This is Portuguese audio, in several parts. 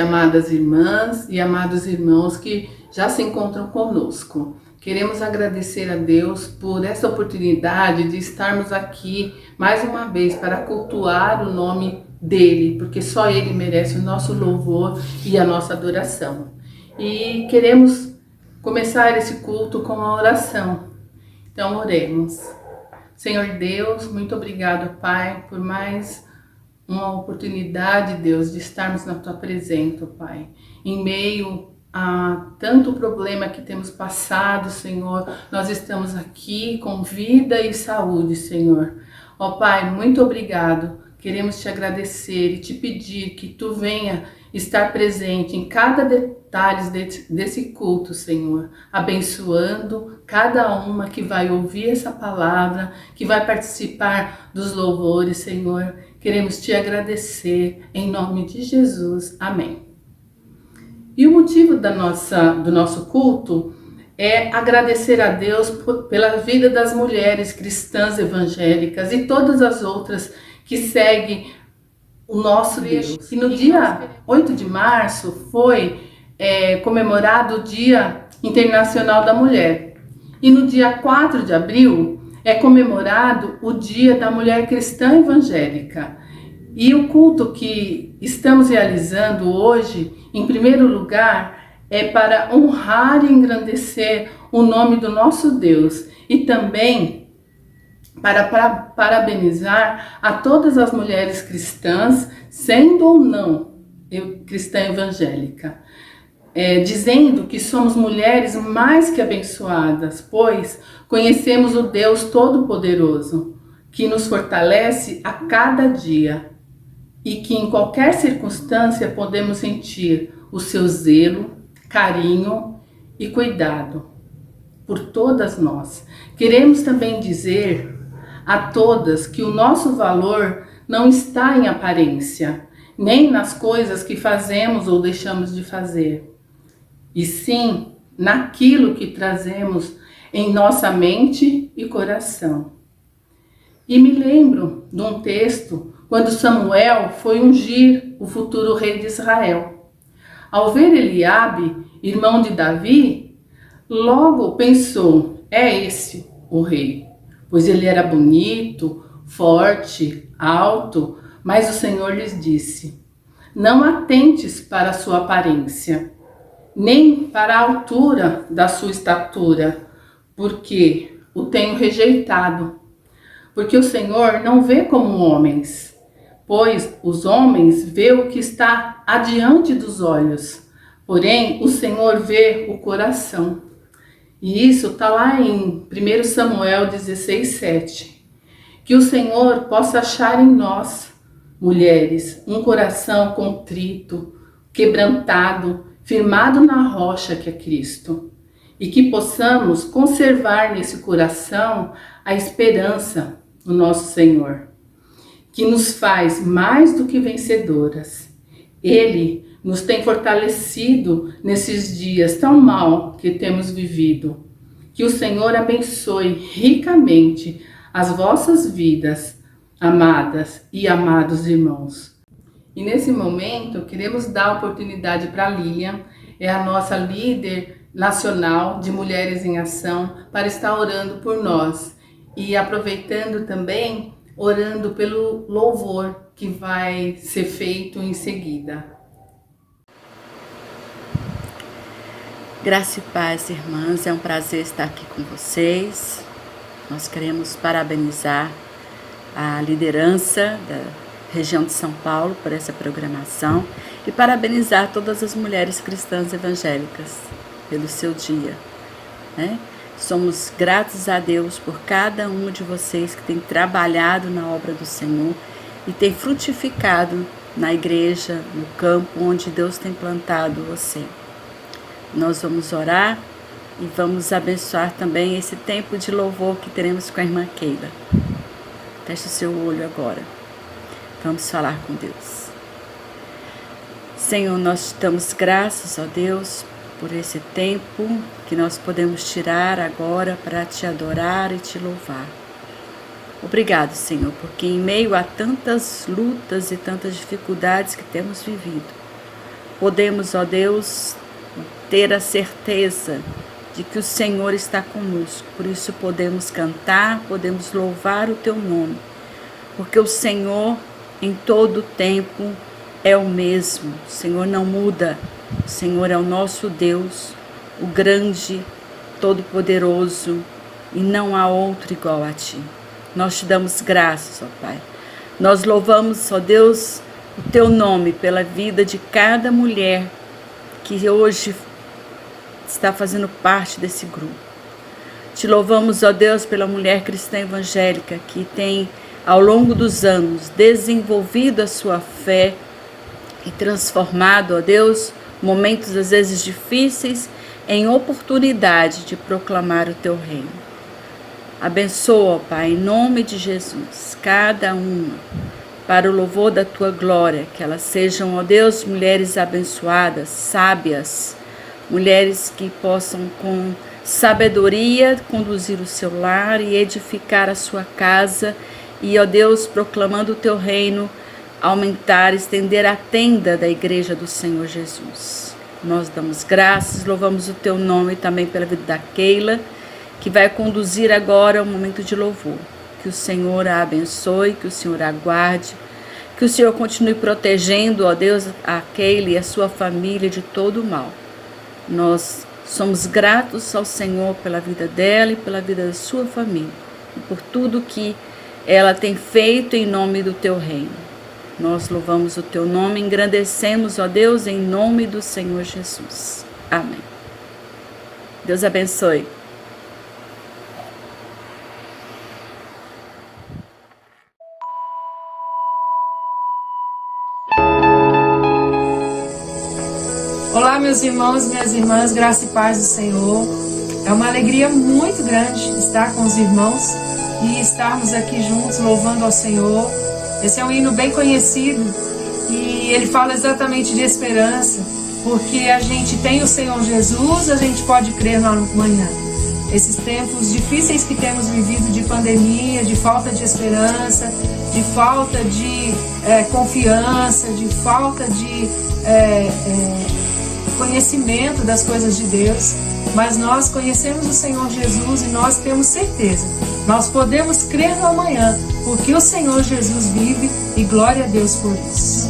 amadas irmãs e amados irmãos que já se encontram conosco. Queremos agradecer a Deus por essa oportunidade de estarmos aqui mais uma vez para cultuar o nome dele, porque só ele merece o nosso louvor e a nossa adoração. E queremos começar esse culto com uma oração. Então oremos. Senhor Deus, muito obrigado, Pai, por mais uma oportunidade, Deus, de estarmos na Tua presença, Pai. Em meio a tanto problema que temos passado, Senhor, nós estamos aqui com vida e saúde, Senhor. Ó Pai, muito obrigado. Queremos te agradecer e te pedir que Tu venha estar presente em cada detalhe desse culto, Senhor, abençoando cada uma que vai ouvir essa palavra, que vai participar dos louvores, Senhor. Queremos te agradecer em nome de Jesus. Amém. E o motivo do nosso culto é agradecer a Deus pela vida das mulheres cristãs evangélicas e todas as outras que seguem o nosso Deus. E no dia 8 de março foi comemorado o Dia Internacional da Mulher. E no dia 4 de abril é comemorado o Dia da Mulher Cristã Evangélica. E o culto que estamos realizando hoje, em primeiro lugar, é para honrar e engrandecer o nome do nosso Deus e também para parabenizar a todas as mulheres cristãs, sendo ou não cristã evangélica, dizendo que somos mulheres mais que abençoadas, pois conhecemos o Deus Todo-Poderoso, que nos fortalece a cada dia e que em qualquer circunstância podemos sentir o seu zelo, carinho e cuidado por todas nós. Queremos também dizer a todas que o nosso valor não está em aparência, nem nas coisas que fazemos ou deixamos de fazer, e sim naquilo que trazemos em nossa mente e coração. E me lembro de um texto quando Samuel foi ungir o futuro rei de Israel. Ao ver Eliabe, irmão de Davi, logo pensou, é esse o rei, pois ele era bonito, forte, alto, mas o Senhor lhes disse, não atentes para a sua aparência, nem para a altura da sua estatura, porque o tenho rejeitado. Porque o Senhor não vê como homens, pois os homens vê o que está adiante dos olhos, porém o Senhor vê o coração. E isso está lá em 1 Samuel 16:7. Que o Senhor possa achar em nós, mulheres, um coração contrito, quebrantado, firmado na rocha que é Cristo. E que possamos conservar nesse coração a esperança no nosso Senhor, que nos faz mais do que vencedoras. Ele nos tem fortalecido nesses dias tão mal que temos vivido. Que o Senhor abençoe ricamente as vossas vidas, amadas e amados irmãos. E nesse momento, queremos dar a oportunidade para a Lilian, é a nossa líder nacional de Mulheres em Ação, para estar orando por nós. E aproveitando também, orando pelo louvor que vai ser feito em seguida. Graça e paz, irmãs, é um prazer estar aqui com vocês. Nós queremos parabenizar a liderança da região de São Paulo por essa programação e parabenizar todas as mulheres cristãs evangélicas pelo seu dia, né? Somos gratos a Deus por cada uma de vocês que tem trabalhado na obra do Senhor e tem frutificado na igreja, no campo onde Deus tem plantado você. Nós vamos orar e vamos abençoar também esse tempo de louvor que teremos com a irmã Keila. Feche o seu olho agora. Vamos falar com Deus. Senhor, nós te damos graças, ó Deus, por esse tempo que nós podemos tirar agora para te adorar e te louvar. Obrigado, Senhor, porque em meio a tantas lutas e tantas dificuldades que temos vivido, podemos, ó Deus, ter a certeza de que o Senhor está conosco. Por isso podemos cantar, podemos louvar o teu nome, porque o Senhor em todo tempo é o mesmo. O Senhor não muda. O Senhor é o nosso Deus, o grande, todo-poderoso, e não há outro igual a ti. Nós te damos graças, ó Pai. Nós louvamos, ó Deus, o teu nome pela vida de cada mulher que hoje está fazendo parte desse grupo. Te louvamos, ó Deus, pela mulher cristã evangélica que tem, ao longo dos anos, desenvolvido a sua fé e transformado, ó Deus, momentos às vezes difíceis em oportunidade de proclamar o teu reino. Abençoa, ó Pai, em nome de Jesus, cada uma, para o louvor da tua glória, que elas sejam, ó Deus, mulheres abençoadas, sábias, mulheres que possam com sabedoria conduzir o seu lar e edificar a sua casa e, ó Deus, proclamando o teu reino, aumentar, estender a tenda da igreja do Senhor Jesus. Nós damos graças, louvamos o teu nome também pela vida da Keila, que vai conduzir agora o momento de louvor. Que o Senhor a abençoe, que o Senhor a guarde, que o Senhor continue protegendo, ó Deus, a Keila e a sua família de todo o mal. Nós somos gratos ao Senhor pela vida dela e pela vida da sua família, e por tudo que ela tem feito em nome do teu reino. Nós louvamos o teu nome, engrandecemos, ó Deus, em nome do Senhor Jesus. Amém. Deus abençoe. Olá, meus irmãos e minhas irmãs, graça e paz do Senhor. É uma alegria muito grande estar com os irmãos e estarmos aqui juntos louvando ao Senhor. Esse é um hino bem conhecido e ele fala exatamente de esperança, porque a gente tem o Senhor Jesus, a gente pode crer no amanhã. Esses tempos difíceis que temos vivido de pandemia, de falta de esperança, de falta de confiança, de falta de conhecimento das coisas de Deus, mas nós conhecemos o Senhor Jesus e nós temos certeza. Nós podemos crer no amanhã, porque o Senhor Jesus vive e glória a Deus por isso.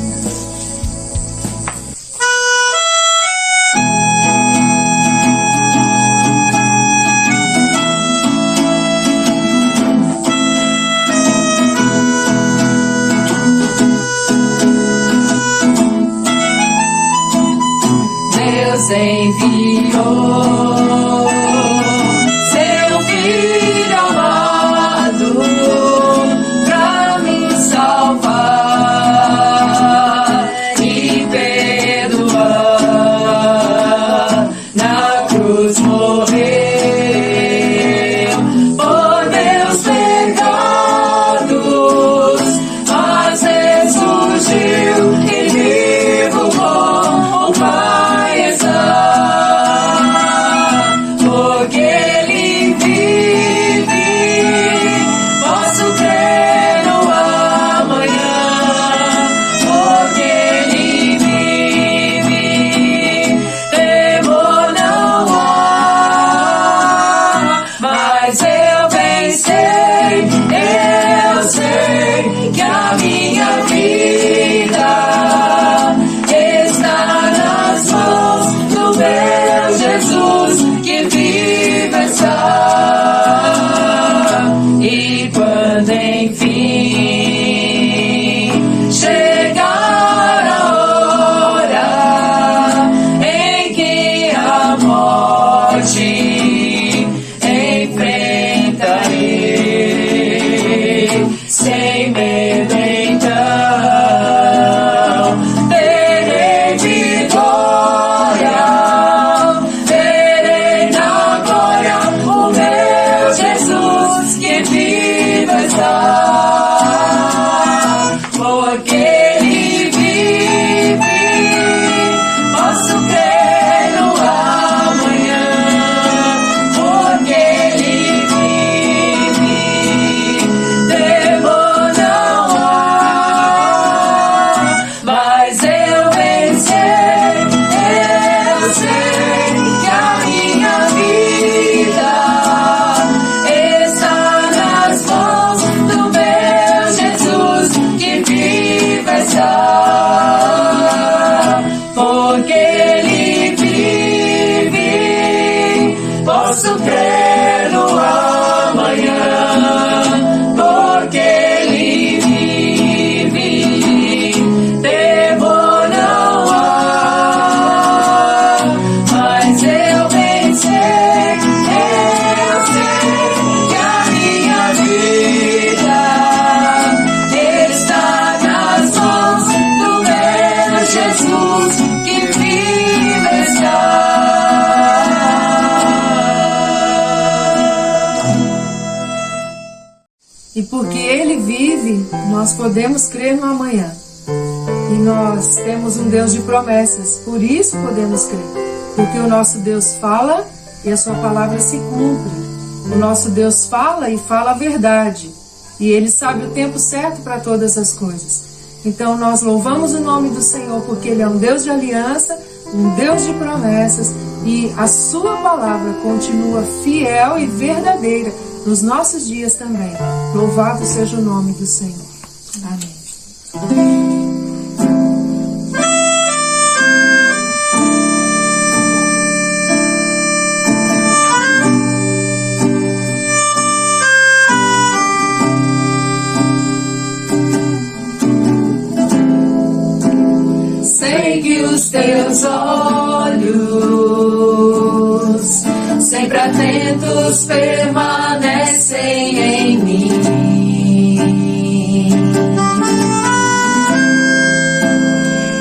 Deus enviou seu Filho amado pra me salvar e perdoar. Na cruz morreu por meus pecados, mas ressurgiu e vivo com o Pai está. Porque Ele vive, posso crer no amanhã. Porque Ele vive, temor não há. Mas eu venci, eu sei que a minha vida está nas mãos do meu Jesus, que vive está. E quando enfim chegar a hora em que a morte enfrentarei, sem medo então terei vitória, terei na glória o meu Jesus, que vive E porque Ele vive, nós podemos crer no amanhã. E nós temos um Deus de promessas, por isso podemos crer. Porque o nosso Deus fala e a sua palavra se cumpre. O nosso Deus fala e fala a verdade. E Ele sabe o tempo certo para todas as coisas. Então nós louvamos o nome do Senhor porque Ele é um Deus de aliança, um Deus de promessas. E a sua palavra continua fiel e verdadeira nos nossos dias também. Louvado seja o nome do Senhor. Amém. Sei que os teus olhos, sempre atentos, permanecem em mim.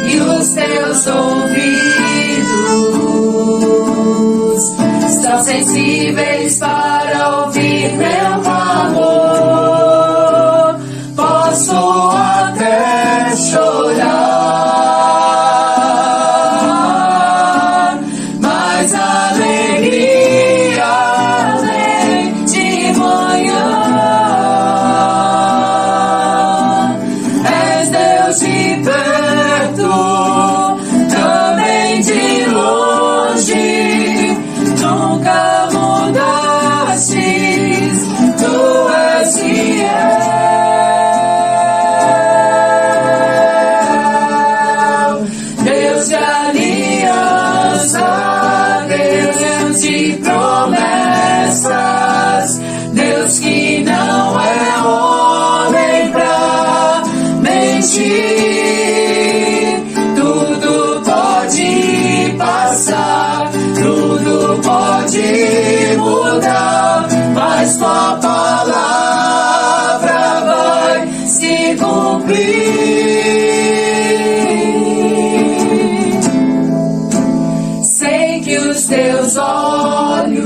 E os teus ouvidos estão sensíveis para ouvir meu clamor. Posso até chorar, mas a alegria vem de manhã. És Deus de perto, também de longe, nunca mudastes, tu és fiel. Deus de aliança, Deus de promessas, Deus que não é homem pra mentir. Tudo pode passar, tudo pode mudar, mas tua palavra vai se cumprir. Sei que os teus olhos,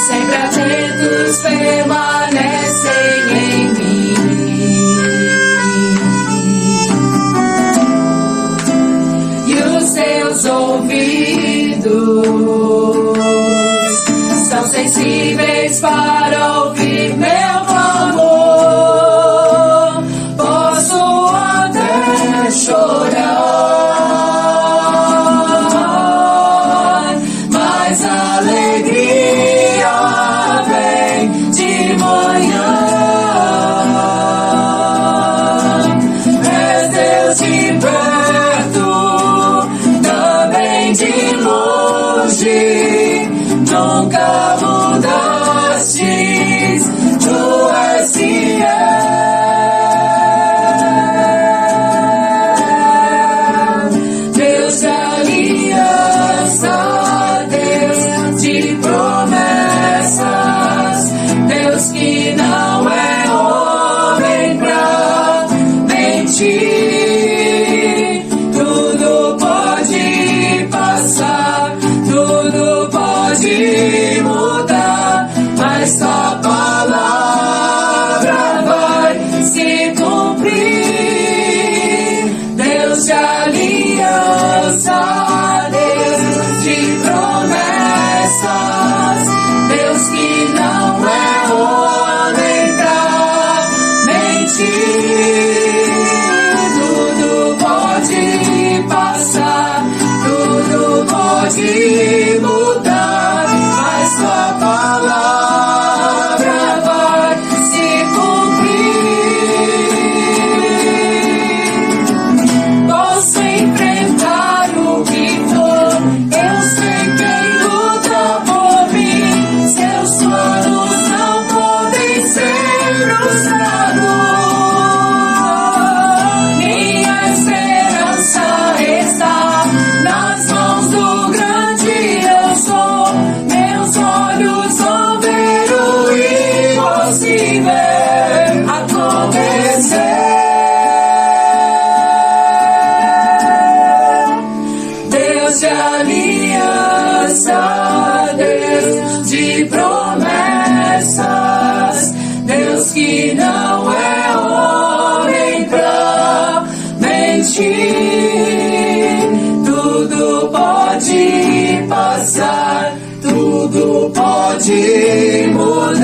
sempre atentos, permanecem em mim. E os teus ouvidos são sensíveis para ouvir meu clamor. Posso até chorar, mas a alegria vem de manhã. És Deus de perto, também de longe, nunca mudastes, tu és fiel. Deus de aliança, Deus de promessas, Deus que não é homem pra mentir. Tudo pode passar, tudo pode mudar, mas a palavra vai se cumprir. Deus de aliança, Deus de promessas, Deus que não é homem pra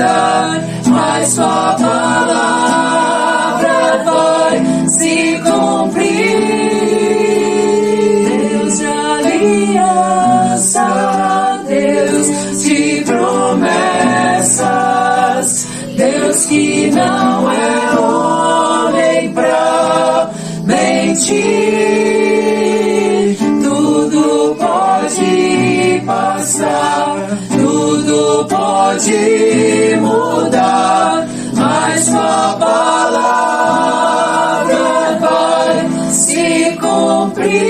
mudar, mas sua palavra vai se cumprir. Deus de aliança, Deus de promessas, Deus que não é homem pra mentir. Tudo pode passar, tudo pode mudar, mas sua palavra vai se cumprir.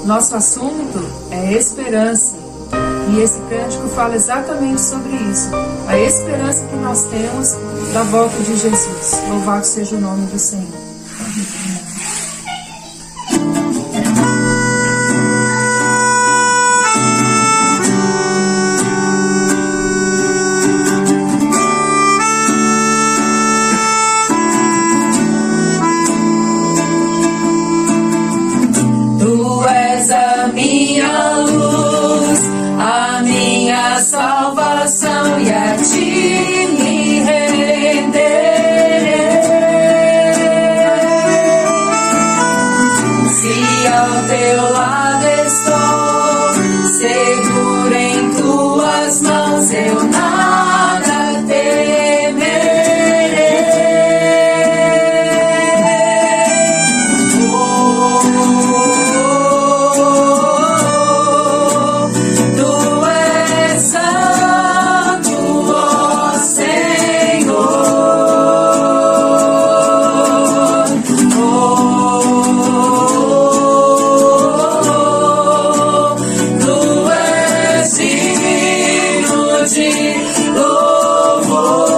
Nosso assunto é esperança. E esse cântico fala exatamente sobre isso. A esperança que nós temos da volta de Jesus. Louvado seja o nome do Senhor. Tu és a minha luz, a minha salvação, e a ti me renderei. Se ao teu lado estou, seguro em tuas mãos, eu nada temerei. Tu és santo, ó Senhor. Tu és digno de louvor.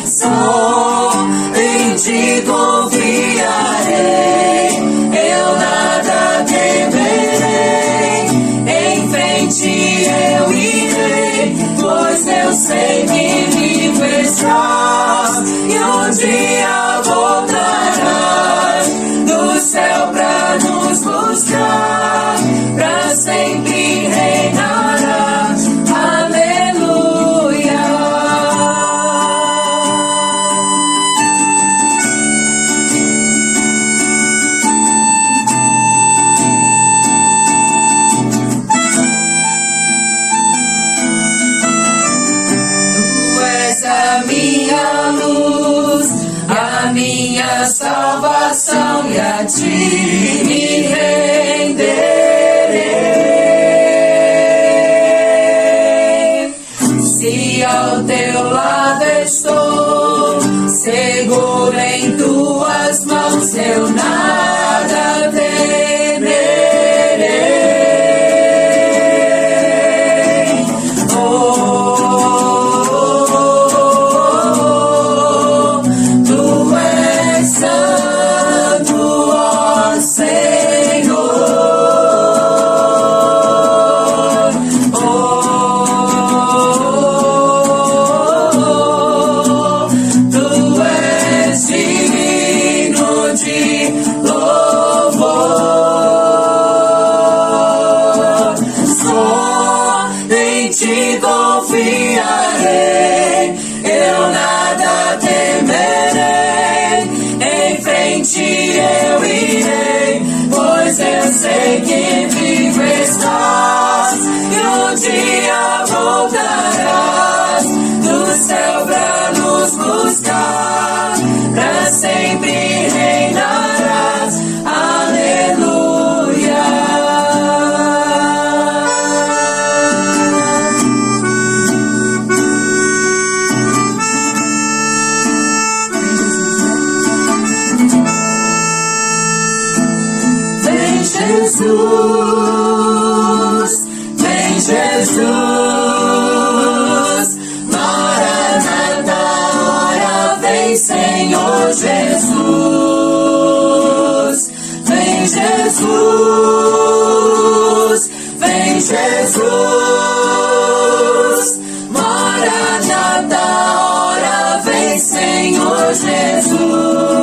Só em ti confiarei, eu nada temerei. Em frente eu irei, pois eu sei que vivo estás, e um dia voltarás do céu pra nos buscar, pra sempre reinarás. Aleluia. Tu és a minha luz, a minha salvação, e a ti me renderei. Se ao teu lado estou, seguro em tuas mãos, eu nada temerei. Tu és santo, ó Senhor. Tu és digno de louvor. Só em ti confiarei, eu nada temerei. Em frente eu irei, pois eu sei que vivo estás, e um dia voltarás do céu pra nos buscar, pra sempre reinarás. Aleluia. Vem Jesus, vem Jesus, Maranata, ora vem Senhor Jesus. Vem Jesus, vem Jesus, Maranata, ora vem Senhor Jesus.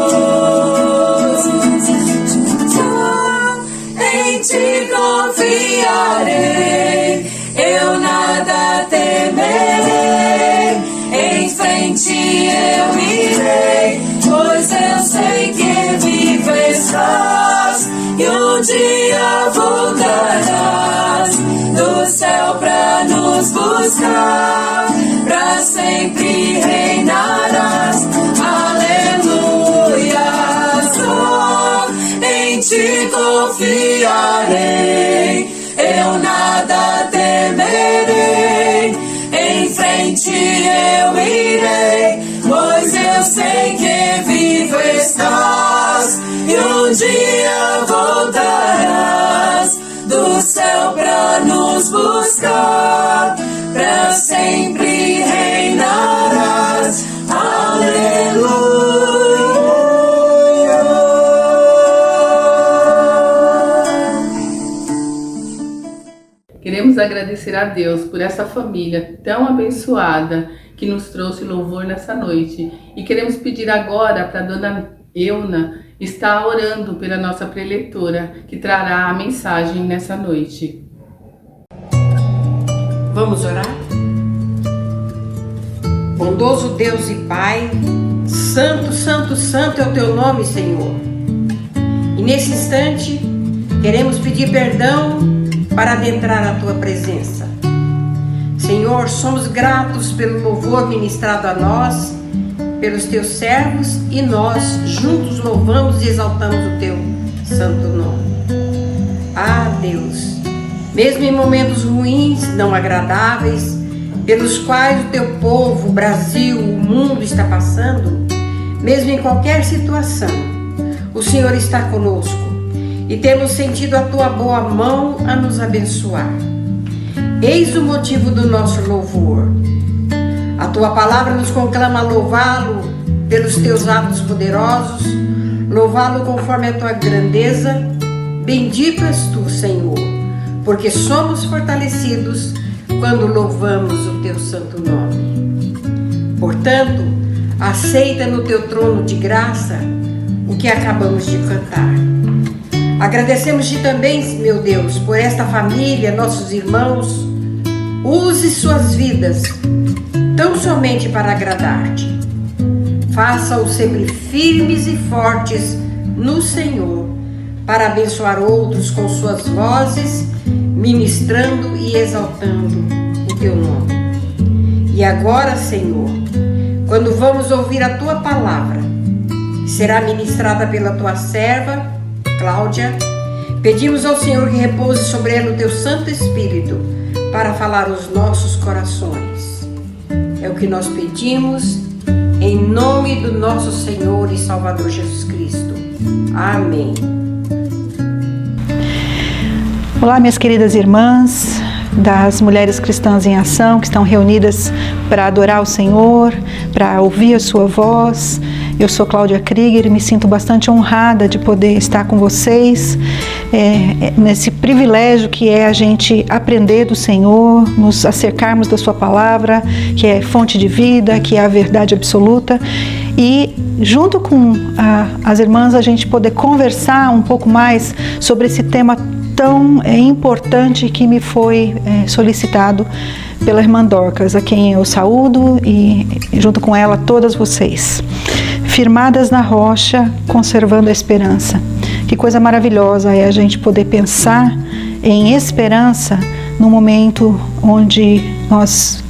eu irei, pois eu sei que vivo estás e um dia voltarás do céu pra nos buscar, pra sempre reinarás. Aleluia, só em ti confiarei, eu nada temerei, em frente eu irei, pois eu sei que vivo estás e um dia voltarás do céu pra nos buscar, pra sempre reinarás. Aleluia. Queremos agradecer a Deus por essa família tão abençoada que nos trouxe louvor nessa noite. E queremos pedir agora para a dona Euna estar orando pela nossa preletora, que trará a mensagem nessa noite. Vamos orar? Bondoso Deus e Pai, santo, santo, santo é o teu nome, Senhor. E nesse instante, queremos pedir perdão para adentrar a tua presença. Senhor, somos gratos pelo louvor ministrado a nós, pelos teus servos, e nós juntos louvamos e exaltamos o teu santo nome. Ah, Deus, mesmo em momentos ruins, não agradáveis, pelos quais o teu povo, o Brasil, o mundo está passando, mesmo em qualquer situação, o Senhor está conosco e temos sentido a tua boa mão a nos abençoar. Eis o motivo do nosso louvor. A tua palavra nos conclama a louvá-lo pelos teus atos poderosos, louvá-lo conforme a tua grandeza. Bendito és tu, Senhor, porque somos fortalecidos quando louvamos o teu santo nome. Portanto, aceita no teu trono de graça o que acabamos de cantar. Agradecemos-te também, meu Deus, por esta família, nossos irmãos. Use suas vidas tão somente para agradar-te. Faça-os sempre firmes e fortes no Senhor, para abençoar outros com suas vozes, ministrando e exaltando o teu nome. E agora, Senhor, quando vamos ouvir a tua palavra, que será ministrada pela tua serva, Cláudia, pedimos ao Senhor que repouse sobre ela o teu Santo Espírito para falar aos nossos corações. É o que nós pedimos em nome do nosso Senhor e Salvador Jesus Cristo. Amém. Olá, minhas queridas irmãs das Mulheres Cristãs em Ação, que estão reunidas para adorar o Senhor, para ouvir a sua voz. Eu sou Cláudia Krieger e me sinto bastante honrada de poder estar com vocês nesse privilégio que é a gente aprender do Senhor, nos acercarmos da sua palavra, que é fonte de vida, que é a verdade absoluta, e junto com as irmãs a gente poder conversar um pouco mais sobre esse tema tão importante que me foi solicitado pela irmã Dorcas, a quem eu saúdo, e junto com ela todas vocês. Firmadas na rocha, conservando a esperança. Que coisa maravilhosa é a gente poder pensar em esperança no momento onde nós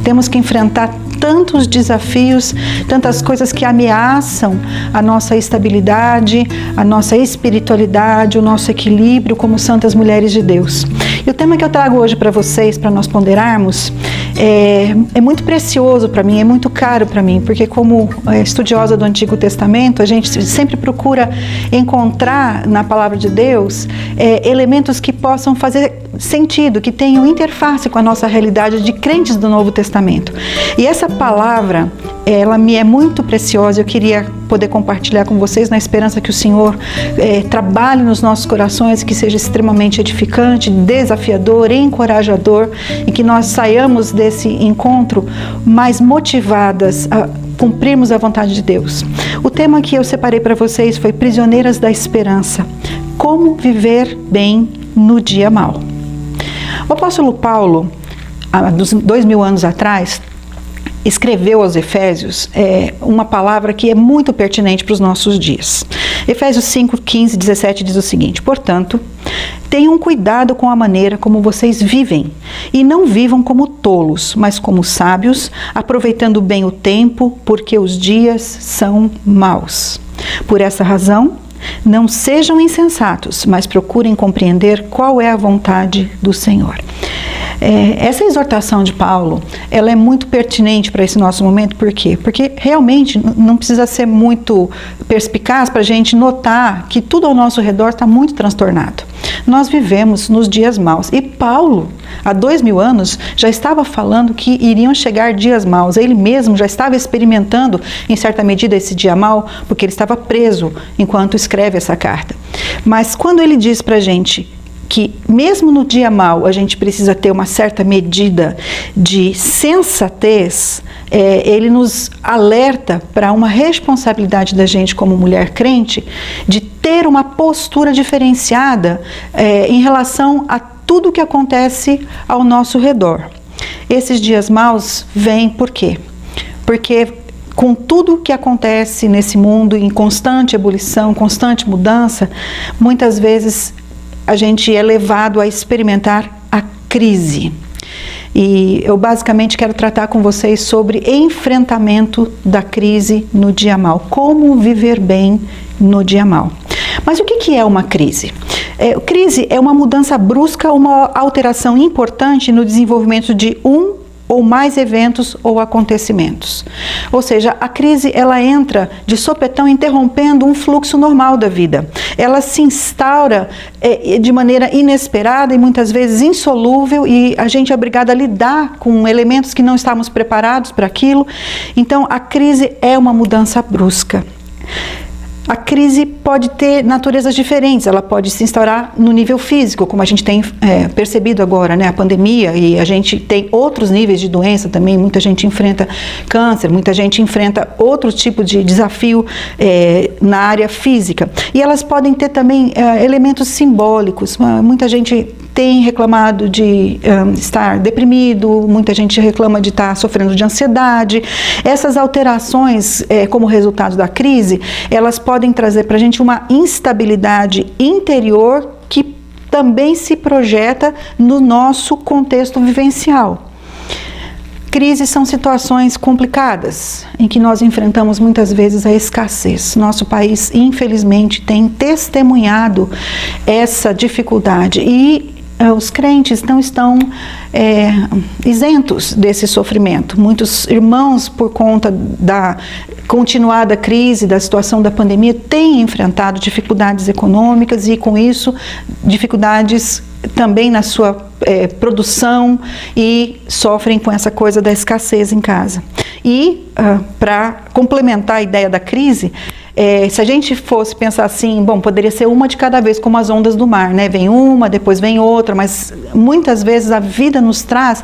temos que enfrentar tantos desafios, tantas coisas que ameaçam a nossa estabilidade, a nossa espiritualidade, o nosso equilíbrio como santas mulheres de Deus. E o tema que eu trago hoje para vocês, para nós ponderarmos, é muito precioso para mim, é muito caro para mim, porque como estudiosa do Antigo Testamento, a gente sempre procura encontrar na palavra de Deus elementos que possam fazer sentido, que tenham interface com a nossa realidade de crentes do Novo Testamento. E essa palavra, ela me é muito preciosa, eu queria poder compartilhar com vocês na esperança que o Senhor trabalhe nos nossos corações, que seja extremamente edificante, desafiador, encorajador, e que nós saiamos desse encontro mais motivadas a cumprirmos a vontade de Deus. O tema que eu separei para vocês foi Prisioneiras da Esperança. Como viver bem no dia mau. O apóstolo Paulo, há 2000 anos atrás, escreveu aos Efésios uma palavra que é muito pertinente para os nossos dias. Efésios 5, 15, 17 diz o seguinte: portanto, tenham cuidado com a maneira como vocês vivem, e não vivam como tolos, mas como sábios, aproveitando bem o tempo, porque os dias são maus. Por essa razão, não sejam insensatos, mas procurem compreender qual é a vontade do Senhor. Essa exortação de Paulo, ela é muito pertinente para esse nosso momento. Por quê? Porque realmente não precisa ser muito perspicaz para a gente notar que tudo ao nosso redor está muito transtornado. Nós vivemos nos dias maus. E Paulo, há 2000 anos, já estava falando que iriam chegar dias maus. Ele mesmo já estava experimentando, em certa medida, esse dia mau, porque ele estava preso enquanto escreve essa carta. Mas quando ele diz para a gente que mesmo no dia mau a gente precisa ter uma certa medida de sensatez, ele nos alerta para uma responsabilidade da gente como mulher crente de ter uma postura diferenciada em relação a tudo que acontece ao nosso redor. Esses dias maus vêm por quê? Porque com tudo que acontece nesse mundo em constante ebulição, constante mudança, muitas vezes a gente é levado a experimentar a crise. E eu basicamente quero tratar com vocês sobre enfrentamento da crise no dia mau. Como viver bem no dia mau. Mas o que é uma crise? Crise é uma mudança brusca, uma alteração importante no desenvolvimento de um ou mais eventos ou acontecimentos. Ou seja, a crise ela entra de sopetão interrompendo um fluxo normal da vida. Ela se instaura de maneira inesperada e muitas vezes insolúvel, e a gente é obrigado a lidar com elementos que não estávamos preparados para aquilo. Então a crise é uma mudança brusca. A crise pode ter naturezas diferentes, ela pode se instaurar no nível físico, como a gente tem percebido agora, né? A pandemia, e a gente tem outros níveis de doença também, muita gente enfrenta câncer, muita gente enfrenta outro tipo de desafio na área física. E elas podem ter também elementos simbólicos. Muita gente tem reclamado de estar deprimido, muita gente reclama de estar sofrendo de ansiedade. Essas alterações, como resultado da crise, elas podem trazer para a gente uma instabilidade interior que também se projeta no nosso contexto vivencial. Crises são situações complicadas, em que nós enfrentamos muitas vezes a escassez. Nosso país, infelizmente, tem testemunhado essa dificuldade e os crentes não estão isentos desse sofrimento. Muitos irmãos, por conta da continuada crise, da situação da pandemia, têm enfrentado dificuldades econômicas e, com isso, dificuldades também na sua produção, e sofrem com essa coisa da escassez em casa. E, para complementar a ideia da crise, se a gente fosse pensar assim, bom, poderia ser uma de cada vez, como as ondas do mar, né? Vem uma, depois vem outra, mas muitas vezes a vida nos traz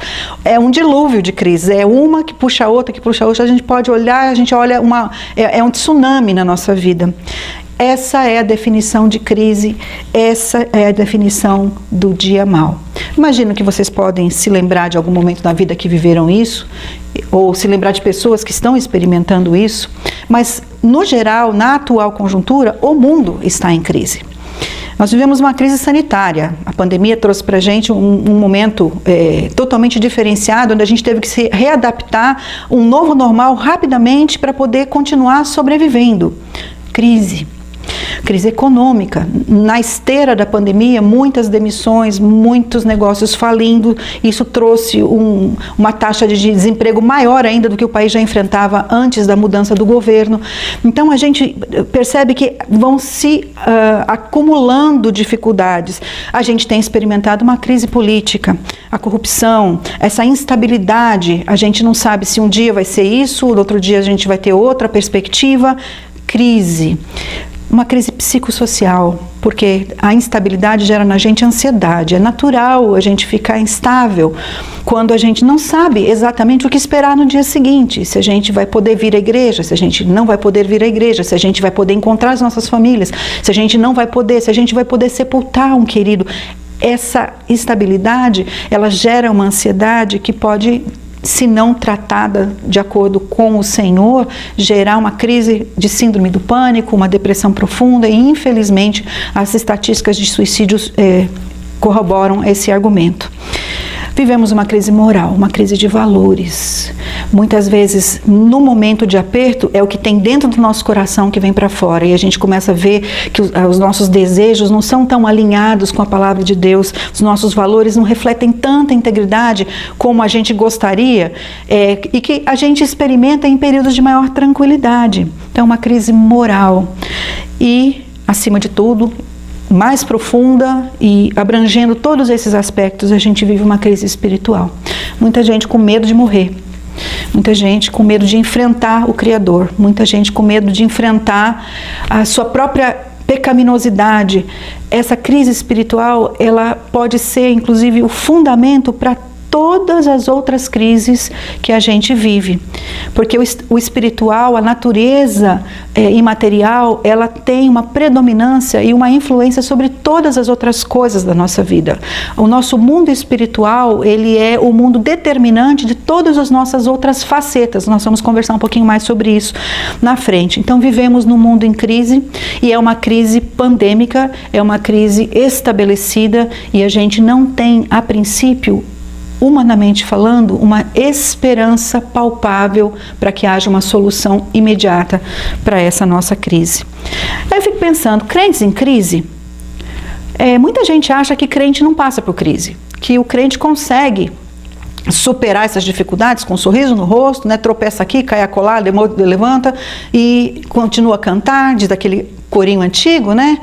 um dilúvio de crises, uma que puxa a outra, a gente pode olhar, a gente olha um tsunami na nossa vida. Essa é a definição de crise, essa é a definição do dia mau. Imagino que vocês podem se lembrar de algum momento da vida que viveram isso, ou se lembrar de pessoas que estão experimentando isso, mas, no geral, na atual conjuntura, o mundo está em crise. Nós vivemos uma crise sanitária. A pandemia trouxe para a gente um momento totalmente diferenciado, onde a gente teve que se readaptar um novo normal rapidamente para poder continuar sobrevivendo. Crise econômica. Na esteira da pandemia, muitas demissões, muitos negócios falindo. Isso trouxe uma taxa de desemprego maior ainda do que o país já enfrentava antes da mudança do governo. Então a gente percebe que vão se acumulando dificuldades. A gente tem experimentado uma crise política, a corrupção, essa instabilidade. A gente não sabe se um dia vai ser isso, no outro dia a gente vai ter outra perspectiva. Crise. Uma crise psicossocial, porque a instabilidade gera na gente ansiedade. É natural a gente ficar instável quando a gente não sabe exatamente o que esperar no dia seguinte. Se a gente vai poder vir à igreja, se a gente não vai poder vir à igreja, se a gente vai poder encontrar as nossas famílias, se a gente não vai poder, se a gente vai poder sepultar um querido. Essa instabilidade, ela gera uma ansiedade que pode se não tratada de acordo com o Senhor, gerar uma crise de síndrome do pânico, uma depressão profunda, e infelizmente as estatísticas de suicídios corroboram esse argumento. Vivemos uma crise moral, uma crise de valores. Muitas vezes, no momento de aperto, é o que tem dentro do nosso coração que vem para fora. E a gente começa a ver que os nossos desejos não são tão alinhados com a palavra de Deus. Os nossos valores não refletem tanta integridade como a gente gostaria. E que a gente experimenta em períodos de maior tranquilidade. Então, uma crise moral. E, acima de tudo, mais profunda e abrangendo todos esses aspectos, a gente vive uma crise espiritual. Muita gente com medo de morrer, muita gente com medo de enfrentar o Criador, muita gente com medo de enfrentar a sua própria pecaminosidade. Essa crise espiritual, ela pode ser inclusive o fundamento para todas as outras crises que a gente vive, porque o espiritual, a natureza imaterial, ela tem uma predominância e uma influência sobre todas as outras coisas da nossa vida. O nosso mundo espiritual, ele é o mundo determinante de todas as nossas outras facetas. Nós vamos conversar um pouquinho mais sobre isso na frente. Então, vivemos num mundo em crise, e é uma crise pandêmica, é uma crise estabelecida, e a gente não tem, a princípio, humanamente falando, uma esperança palpável para que haja uma solução imediata para essa nossa crise. Aí eu fico pensando, crentes em crise? Muita gente acha que crente não passa por crise, que o crente consegue superar essas dificuldades com um sorriso no rosto, né? Tropeça aqui, cai acolá, levanta e continua a cantar, diz aquele corinho antigo, né?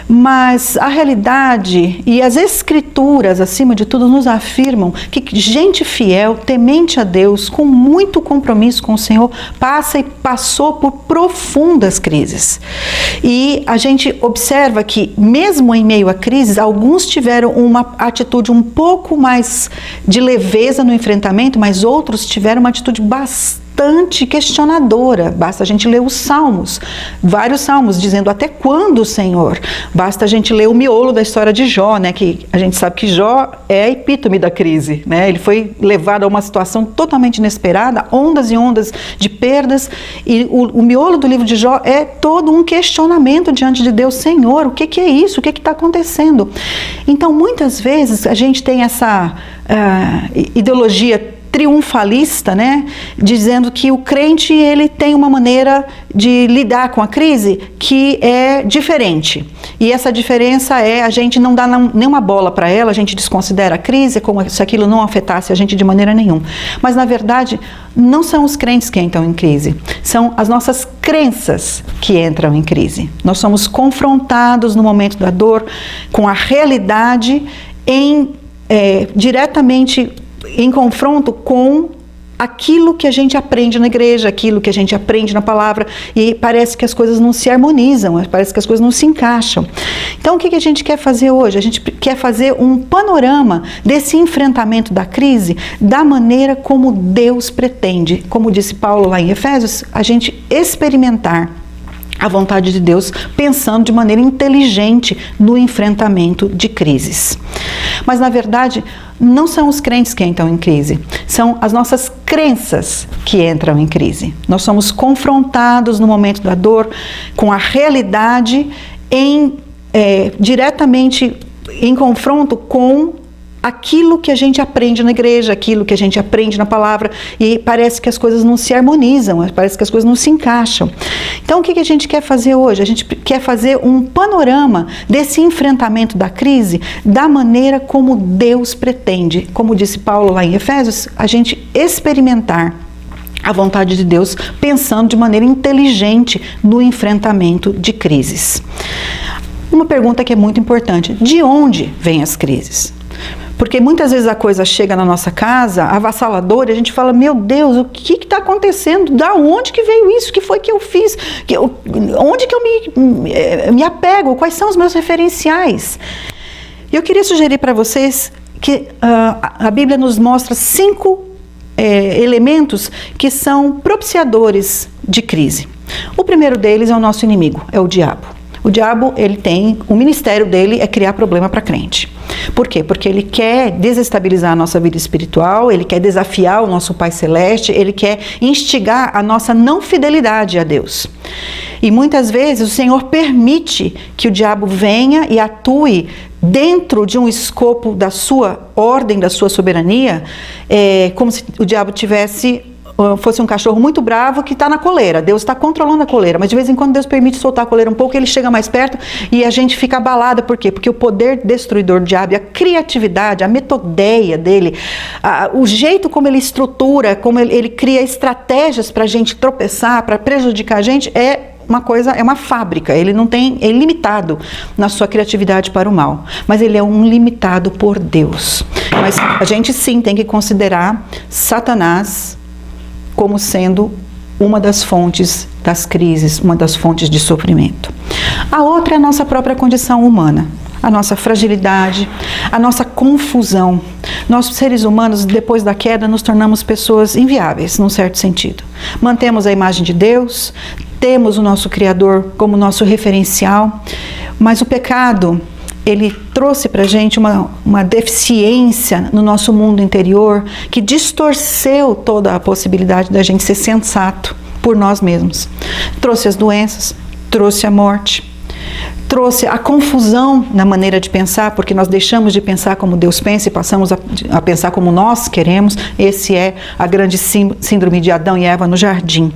Mas a realidade e as escrituras, acima de tudo, nos afirmam que gente fiel, temente a Deus, com muito compromisso com o Senhor, passa e passou por profundas crises. E a gente observa que, mesmo em meio a crises, alguns tiveram uma atitude um pouco mais de leveza no enfrentamento, mas outros tiveram uma atitude bastante questionadora. Basta a gente ler os salmos, vários salmos, dizendo até quando, Senhor? Basta a gente ler o miolo da história de Jó, né? Que a gente sabe que Jó é a epítome da crise, né? Ele foi levado a uma situação totalmente inesperada, ondas e ondas de perdas, e o miolo do livro de Jó é todo um questionamento diante de Deus. Senhor, o que é isso? O que está acontecendo? Então, muitas vezes a gente tem essa ideologia triunfalista, né, dizendo que o crente, ele tem uma maneira de lidar com a crise que é diferente. E essa diferença é a gente não dá nenhuma bola para ela, a gente desconsidera a crise como se aquilo não afetasse a gente de maneira nenhuma. Mas, na verdade, não são os crentes que entram em crise, são as nossas crenças que entram em crise. Nós somos confrontados no momento da dor com a realidade diretamente em confronto com aquilo que a gente aprende na igreja, aquilo que a gente aprende na palavra, e parece que as coisas não se harmonizam, parece que as coisas não se encaixam. Então, o que a gente quer fazer hoje? A gente quer fazer um panorama desse enfrentamento da crise da maneira como Deus pretende. Como disse Paulo lá em Efésios, a gente experimentar a vontade de Deus, pensando de maneira inteligente no enfrentamento de crises. Mas, na verdade, não são os crentes que entram em crise, são as nossas crenças que entram em crise. Nós somos confrontados no momento da dor com a realidade diretamente em confronto com aquilo que a gente aprende na igreja, aquilo que a gente aprende na palavra, e parece que as coisas não se harmonizam, parece que as coisas não se encaixam. Então, o que a gente quer fazer hoje? A gente quer fazer um panorama desse enfrentamento da crise da maneira como Deus pretende. Como disse Paulo lá em Efésios, a gente experimentar a vontade de Deus, pensando de maneira inteligente no enfrentamento de crises. Uma pergunta que é muito importante: de onde vêm as crises? Porque muitas vezes a coisa chega na nossa casa, avassaladora, e a gente fala, meu Deus, o que está acontecendo? Da onde que veio isso? O que foi que eu fiz? Onde que eu me apego? Quais são os meus referenciais? E eu queria sugerir para vocês que a Bíblia nos mostra 5 elementos que são propiciadores de crise. O primeiro deles é o nosso inimigo, é o diabo. O diabo, ele tem, o ministério dele é criar problema para crente. Por quê? Porque ele quer desestabilizar a nossa vida espiritual, ele quer desafiar o nosso Pai Celeste, ele quer instigar a nossa não fidelidade a Deus. E muitas vezes o Senhor permite que o diabo venha e atue dentro de um escopo da sua ordem, da sua soberania, como se o diabo fosse um cachorro muito bravo que está na coleira. Deus está controlando a coleira, mas de vez em quando Deus permite soltar a coleira um pouco, ele chega mais perto e a gente fica abalada. Por quê? Porque o poder destruidor do diabo, a criatividade, a metodeia dele, o jeito como ele estrutura, como ele cria estratégias para a gente tropeçar, para prejudicar a gente, é uma fábrica. Ele não tem, é limitado na sua criatividade para o mal, mas ele é um limitado por Deus. Mas a gente sim tem que considerar Satanás como sendo uma das fontes das crises, uma das fontes de sofrimento. A outra é a nossa própria condição humana, a nossa fragilidade, a nossa confusão. Nós, seres humanos, depois da queda, nos tornamos pessoas inviáveis, num certo sentido. Mantemos a imagem de Deus, temos o nosso Criador como nosso referencial, mas o pecado, ele trouxe para a gente uma deficiência no nosso mundo interior que distorceu toda a possibilidade da gente ser sensato por nós mesmos. Trouxe as doenças, trouxe a morte, trouxe a confusão na maneira de pensar, porque nós deixamos de pensar como Deus pensa e passamos a pensar como nós queremos. Esse é a grande síndrome de Adão e Eva no jardim.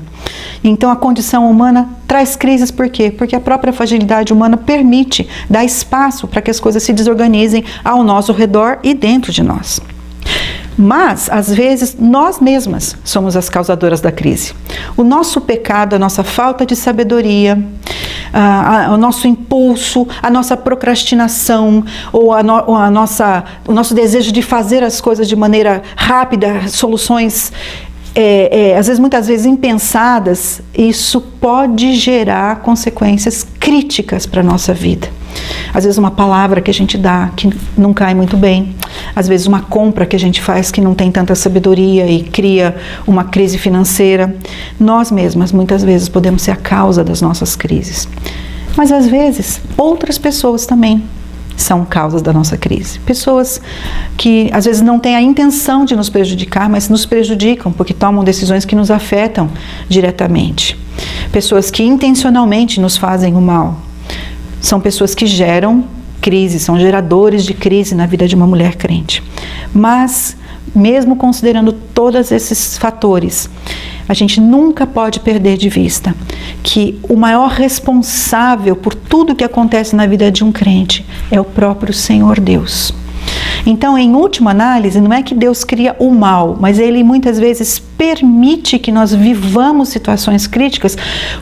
Então a condição humana traz crises, por quê? Porque a própria fragilidade humana permite dar espaço para que as coisas se desorganizem ao nosso redor e dentro de nós. Mas, às vezes, nós mesmas somos as causadoras da crise. O nosso pecado, a nossa falta de sabedoria, o nosso impulso, a nossa procrastinação, ou o nosso desejo de fazer as coisas de maneira rápida, soluções às vezes, muitas vezes impensadas, isso pode gerar consequências críticas para a nossa vida. Às vezes uma palavra que a gente dá que não cai muito bem, às vezes uma compra que a gente faz que não tem tanta sabedoria e cria uma crise financeira. Nós mesmas, muitas vezes, podemos ser a causa das nossas crises. Mas às vezes, outras pessoas também são causas da nossa crise. Pessoas que às vezes não têm a intenção de nos prejudicar, mas nos prejudicam porque tomam decisões que nos afetam diretamente. Pessoas que intencionalmente nos fazem o mal. São pessoas que geram crise, são geradores de crise na vida de uma mulher crente. Mas, mesmo considerando todos esses fatores, a gente nunca pode perder de vista que o maior responsável por tudo que acontece na vida de um crente é o próprio Senhor Deus. Então, em última análise, não é que Deus cria o mal, mas Ele muitas vezes permite que nós vivamos situações críticas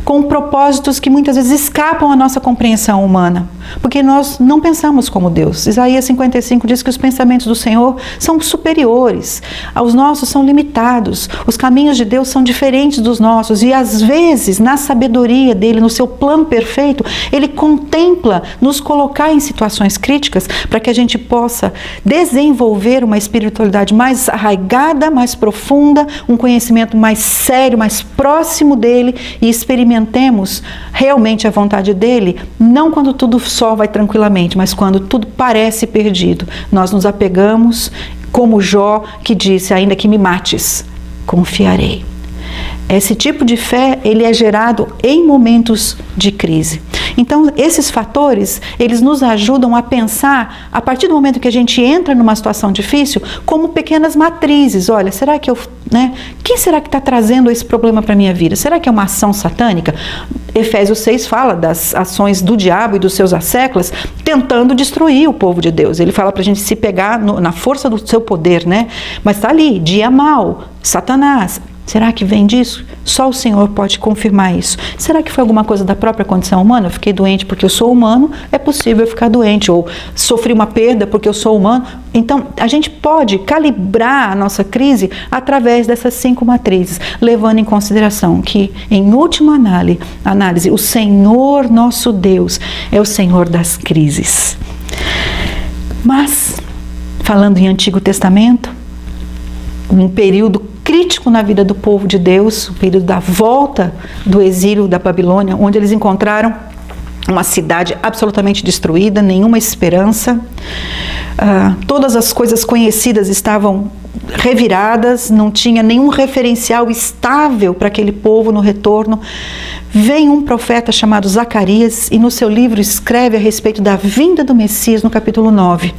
com propósitos que muitas vezes escapam à nossa compreensão humana, porque nós não pensamos como Deus. Isaías 55 diz que os pensamentos do Senhor são superiores, os nossos são limitados, os caminhos de Deus são diferentes dos nossos, e às vezes, na sabedoria dEle, no seu plano perfeito, Ele contempla nos colocar em situações críticas para que a gente possa desenvolver uma espiritualidade mais arraigada, mais profunda, um conhecimento mais sério, mais próximo dele, e experimentemos realmente a vontade dele, não quando tudo só vai tranquilamente, mas quando tudo parece perdido. Nós nos apegamos, como Jó, que disse: ainda que me mates, confiarei. Esse tipo de fé, ele é gerado em momentos de crise. Então, esses fatores, eles nos ajudam a pensar, a partir do momento que a gente entra numa situação difícil, como pequenas matrizes. Olha, será que quem será que está trazendo esse problema para a minha vida? Será que é uma ação satânica? Efésios 6 fala das ações do diabo e dos seus asséculos tentando destruir o povo de Deus. Ele fala para a gente se pegar na força do seu poder, né? Mas está ali, dia mal, Satanás. Será que vem disso? Só o Senhor pode confirmar isso. Será que foi alguma coisa da própria condição humana? Eu fiquei doente porque eu sou humano, é possível eu ficar doente. Ou sofri uma perda porque eu sou humano. Então, a gente pode calibrar a nossa crise através dessas 5 matrizes, levando em consideração que, em última análise, o Senhor nosso Deus é o Senhor das crises. Mas, falando em Antigo Testamento, um período crítico na vida do povo de Deus, o período da volta do exílio da Babilônia, onde eles encontraram uma cidade absolutamente destruída, nenhuma esperança. Todas as coisas conhecidas estavam reviradas, não tinha nenhum referencial estável para aquele povo no retorno. Vem um profeta chamado Zacarias e no seu livro escreve a respeito da vinda do Messias no capítulo 9.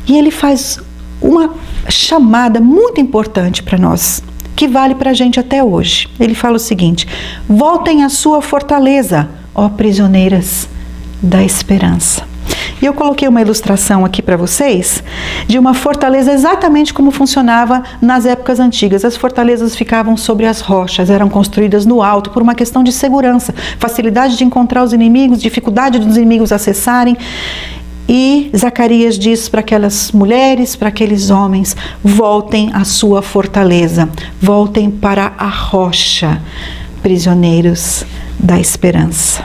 E ele faz uma chamada muito importante para nós, que vale para a gente até hoje. Ele fala o seguinte: voltem à sua fortaleza, ó prisioneiras da esperança. E eu coloquei uma ilustração aqui para vocês de uma fortaleza exatamente como funcionava nas épocas antigas. As fortalezas ficavam sobre as rochas, eram construídas no alto por uma questão de segurança, facilidade de encontrar os inimigos, dificuldade dos inimigos acessarem. E Zacarias diz para aquelas mulheres, para aqueles homens: voltem à sua fortaleza, voltem para a rocha, prisioneiros da esperança.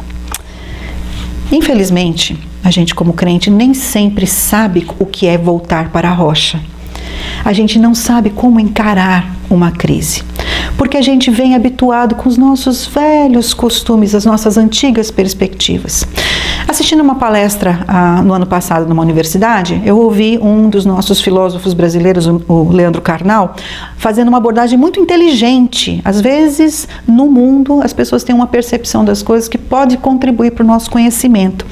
Infelizmente, a gente como crente nem sempre sabe o que é voltar para a rocha. A gente não sabe como encarar uma crise, porque a gente vem habituado com os nossos velhos costumes, as nossas antigas perspectivas. Assistindo uma palestra no ano passado numa universidade, eu ouvi um dos nossos filósofos brasileiros, o Leandro Carnal, fazendo uma abordagem muito inteligente. Às vezes, no mundo, as pessoas têm uma percepção das coisas que pode contribuir para o nosso conhecimento.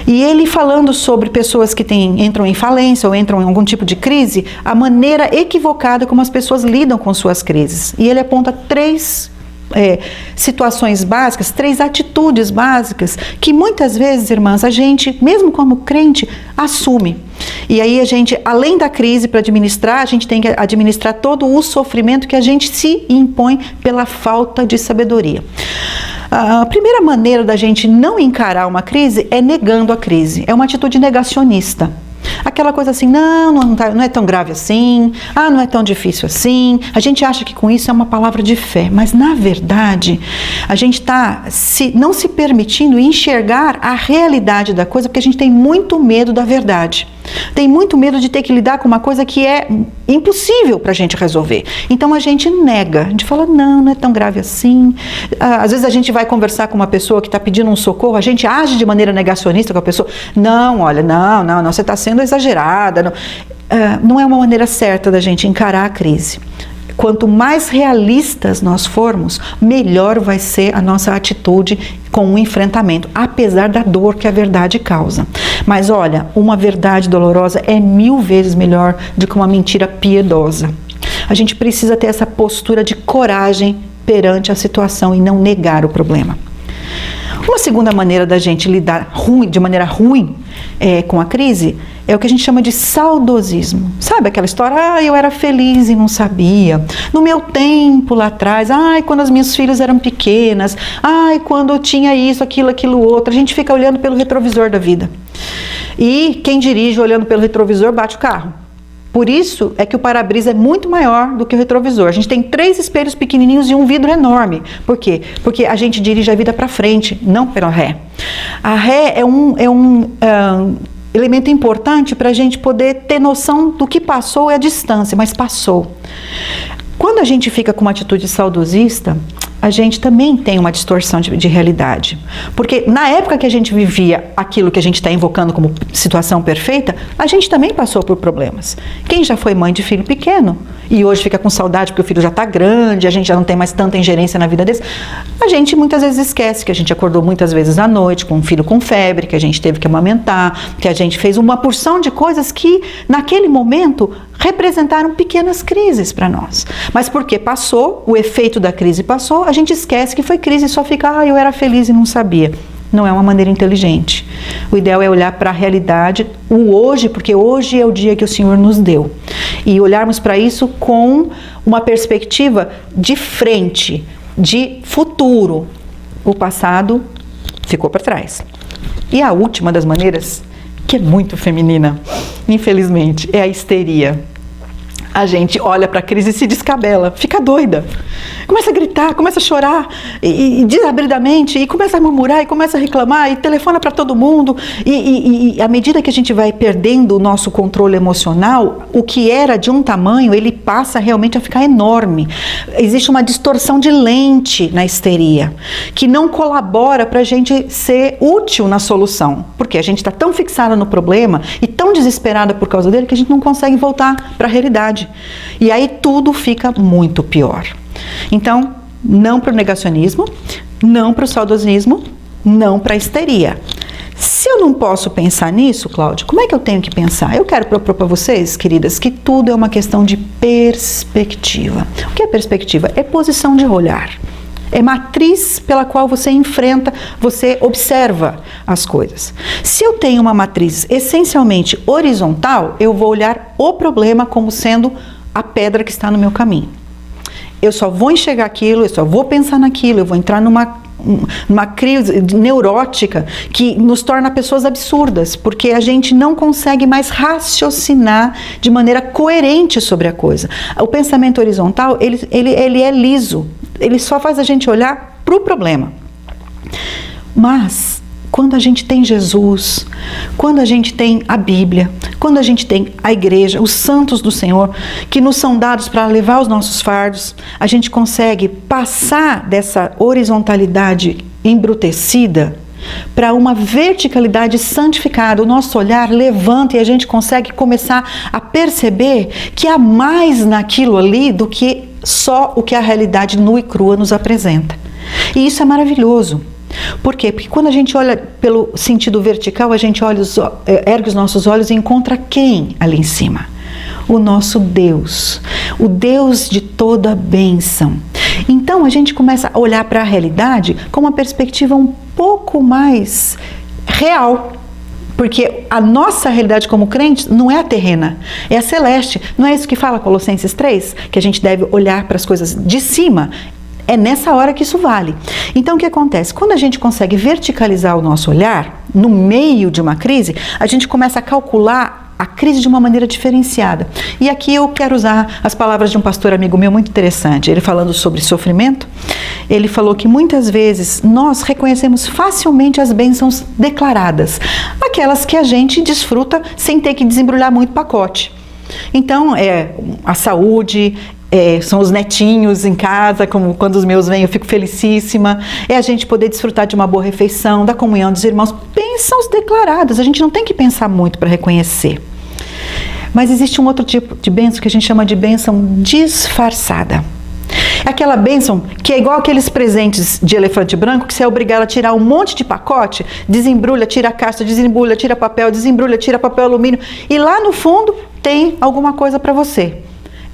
E ele falando sobre pessoas que entram em falência ou entram em algum tipo de crise, a maneira equivocada como as pessoas lidam com suas crises. E ele aponta 3 situações básicas, 3 atitudes básicas que muitas vezes, irmãs, a gente, mesmo como crente, assume. E aí a gente, além da crise para administrar, a gente tem que administrar todo o sofrimento que a gente se impõe pela falta de sabedoria. A primeira maneira da gente não encarar uma crise é negando a crise. É uma atitude negacionista. Aquela coisa assim, não é tão grave assim, não é tão difícil assim. A gente acha que com isso é uma palavra de fé, mas na verdade a gente está não se permitindo enxergar a realidade da coisa, porque a gente tem muito medo da verdade. Tem muito medo de ter que lidar com uma coisa que é impossível para a gente resolver. Então a gente nega, a gente fala, não é tão grave assim. Às vezes a gente vai conversar com uma pessoa que está pedindo um socorro, a gente age de maneira negacionista com a pessoa. Não, você está sendo exagerada. Não é uma maneira certa da gente encarar a crise. Quanto mais realistas nós formos, melhor vai ser a nossa atitude com o enfrentamento, apesar da dor que a verdade causa. Mas olha, uma verdade dolorosa é 1000 vezes melhor do que uma mentira piedosa. A gente precisa ter essa postura de coragem perante a situação e não negar o problema. Uma segunda maneira da gente lidar de maneira ruim com a crise é o que a gente chama de saudosismo. Sabe aquela história? Eu era feliz e não sabia. No meu tempo lá atrás, quando as minhas filhas eram pequenas, quando eu tinha isso, aquilo, outro. A gente fica olhando pelo retrovisor da vida. E quem dirige olhando pelo retrovisor bate o carro. Por isso é que o para-brisa é muito maior do que o retrovisor. A gente tem 3 espelhos pequenininhos e um vidro enorme. Por quê? Porque a gente dirige a vida para frente, não pela ré. A ré é um elemento importante para a gente poder ter noção do que passou e a distância, mas passou. Quando a gente fica com uma atitude saudosista, a gente também tem uma distorção de realidade. Porque na época que a gente vivia aquilo que a gente está invocando como situação perfeita, a gente também passou por problemas. Quem já foi mãe de filho pequeno e hoje fica com saudade porque o filho já está grande, a gente já não tem mais tanta ingerência na vida desse, a gente muitas vezes esquece que a gente acordou muitas vezes à noite com um filho com febre, que a gente teve que amamentar, que a gente fez uma porção de coisas que naquele momento representaram pequenas crises para nós. Mas porque passou, o efeito da crise passou, a gente esquece que foi crise e só fica, eu era feliz e não sabia. Não é uma maneira inteligente. O ideal é olhar para a realidade, o hoje, porque hoje é o dia que o Senhor nos deu. E olharmos para isso com uma perspectiva de frente, de futuro. O passado ficou para trás. E a última das maneiras, que é muito feminina, infelizmente, é a histeria. a gente olha para a crise e se descabela, fica doida. Começa a gritar, começa a chorar, e desabridamente, e começa a murmurar, e começa a reclamar, e telefona para todo mundo. E à medida que a gente vai perdendo o nosso controle emocional, o que era de um tamanho, ele passa realmente a ficar enorme. Existe uma distorção de lente na histeria, que não colabora para a gente ser útil na solução. Porque a gente está tão fixada no problema e tão desesperada por causa dele que a gente não consegue voltar para a realidade. E aí tudo fica muito pior. Então, não para o negacionismo, não para o saudosismo, não para a histeria. Se eu não posso pensar nisso, Cláudia, como é que eu tenho que pensar? Eu quero propor para vocês, queridas, que tudo é uma questão de perspectiva. O que é perspectiva? É posição de olhar. É matriz pela qual você enfrenta, você observa as coisas. Se eu tenho uma matriz essencialmente horizontal, eu vou olhar o problema como sendo a pedra que está no meu caminho. Eu só vou enxergar aquilo, eu só vou pensar naquilo, eu vou entrar numa crise neurótica que nos torna pessoas absurdas, porque a gente não consegue mais raciocinar de maneira coerente sobre a coisa. O pensamento horizontal, ele é liso, ele só faz a gente olhar para o problema. Mas quando a gente tem Jesus, quando a gente tem a Bíblia, quando a gente tem a igreja, os santos do Senhor, que nos são dados para levar os nossos fardos, a gente consegue passar dessa horizontalidade embrutecida para uma verticalidade santificada. O nosso olhar levanta e a gente consegue começar a perceber que há mais naquilo ali do que só o que a realidade nua e crua nos apresenta. E isso é maravilhoso. Por quê? Porque quando a gente olha pelo sentido vertical, a gente ergue os nossos olhos e encontra quem ali em cima? O nosso Deus, o Deus de toda bênção. Então a gente começa a olhar para a realidade com uma perspectiva um pouco mais real. Porque a nossa realidade como crentes não é a terrena, é a celeste. Não é isso que fala Colossenses 3? Que a gente deve olhar para as coisas de cima. É nessa hora que isso vale. Então o que acontece? Quando a gente consegue verticalizar o nosso olhar, no meio de uma crise, a gente começa a calcular a crise de uma maneira diferenciada. E aqui eu quero usar as palavras de um pastor amigo meu muito interessante. Ele falando sobre sofrimento, ele falou que muitas vezes nós reconhecemos facilmente as bênçãos declaradas, aquelas que a gente desfruta sem ter que desembrulhar muito pacote. Então, a saúde, são os netinhos em casa, como quando os meus vêm eu fico felicíssima, é a gente poder desfrutar de uma boa refeição, da comunhão dos irmãos, bênçãos declaradas, a gente não tem que pensar muito para reconhecer. Mas existe um outro tipo de bênção que a gente chama de bênção disfarçada. Aquela bênção que é igual aqueles presentes de elefante branco que você é obrigado a tirar um monte de pacote, desembrulha, tira a caixa, desembrulha, tira papel, desembrulha, tira papel alumínio e lá no fundo tem alguma coisa para você.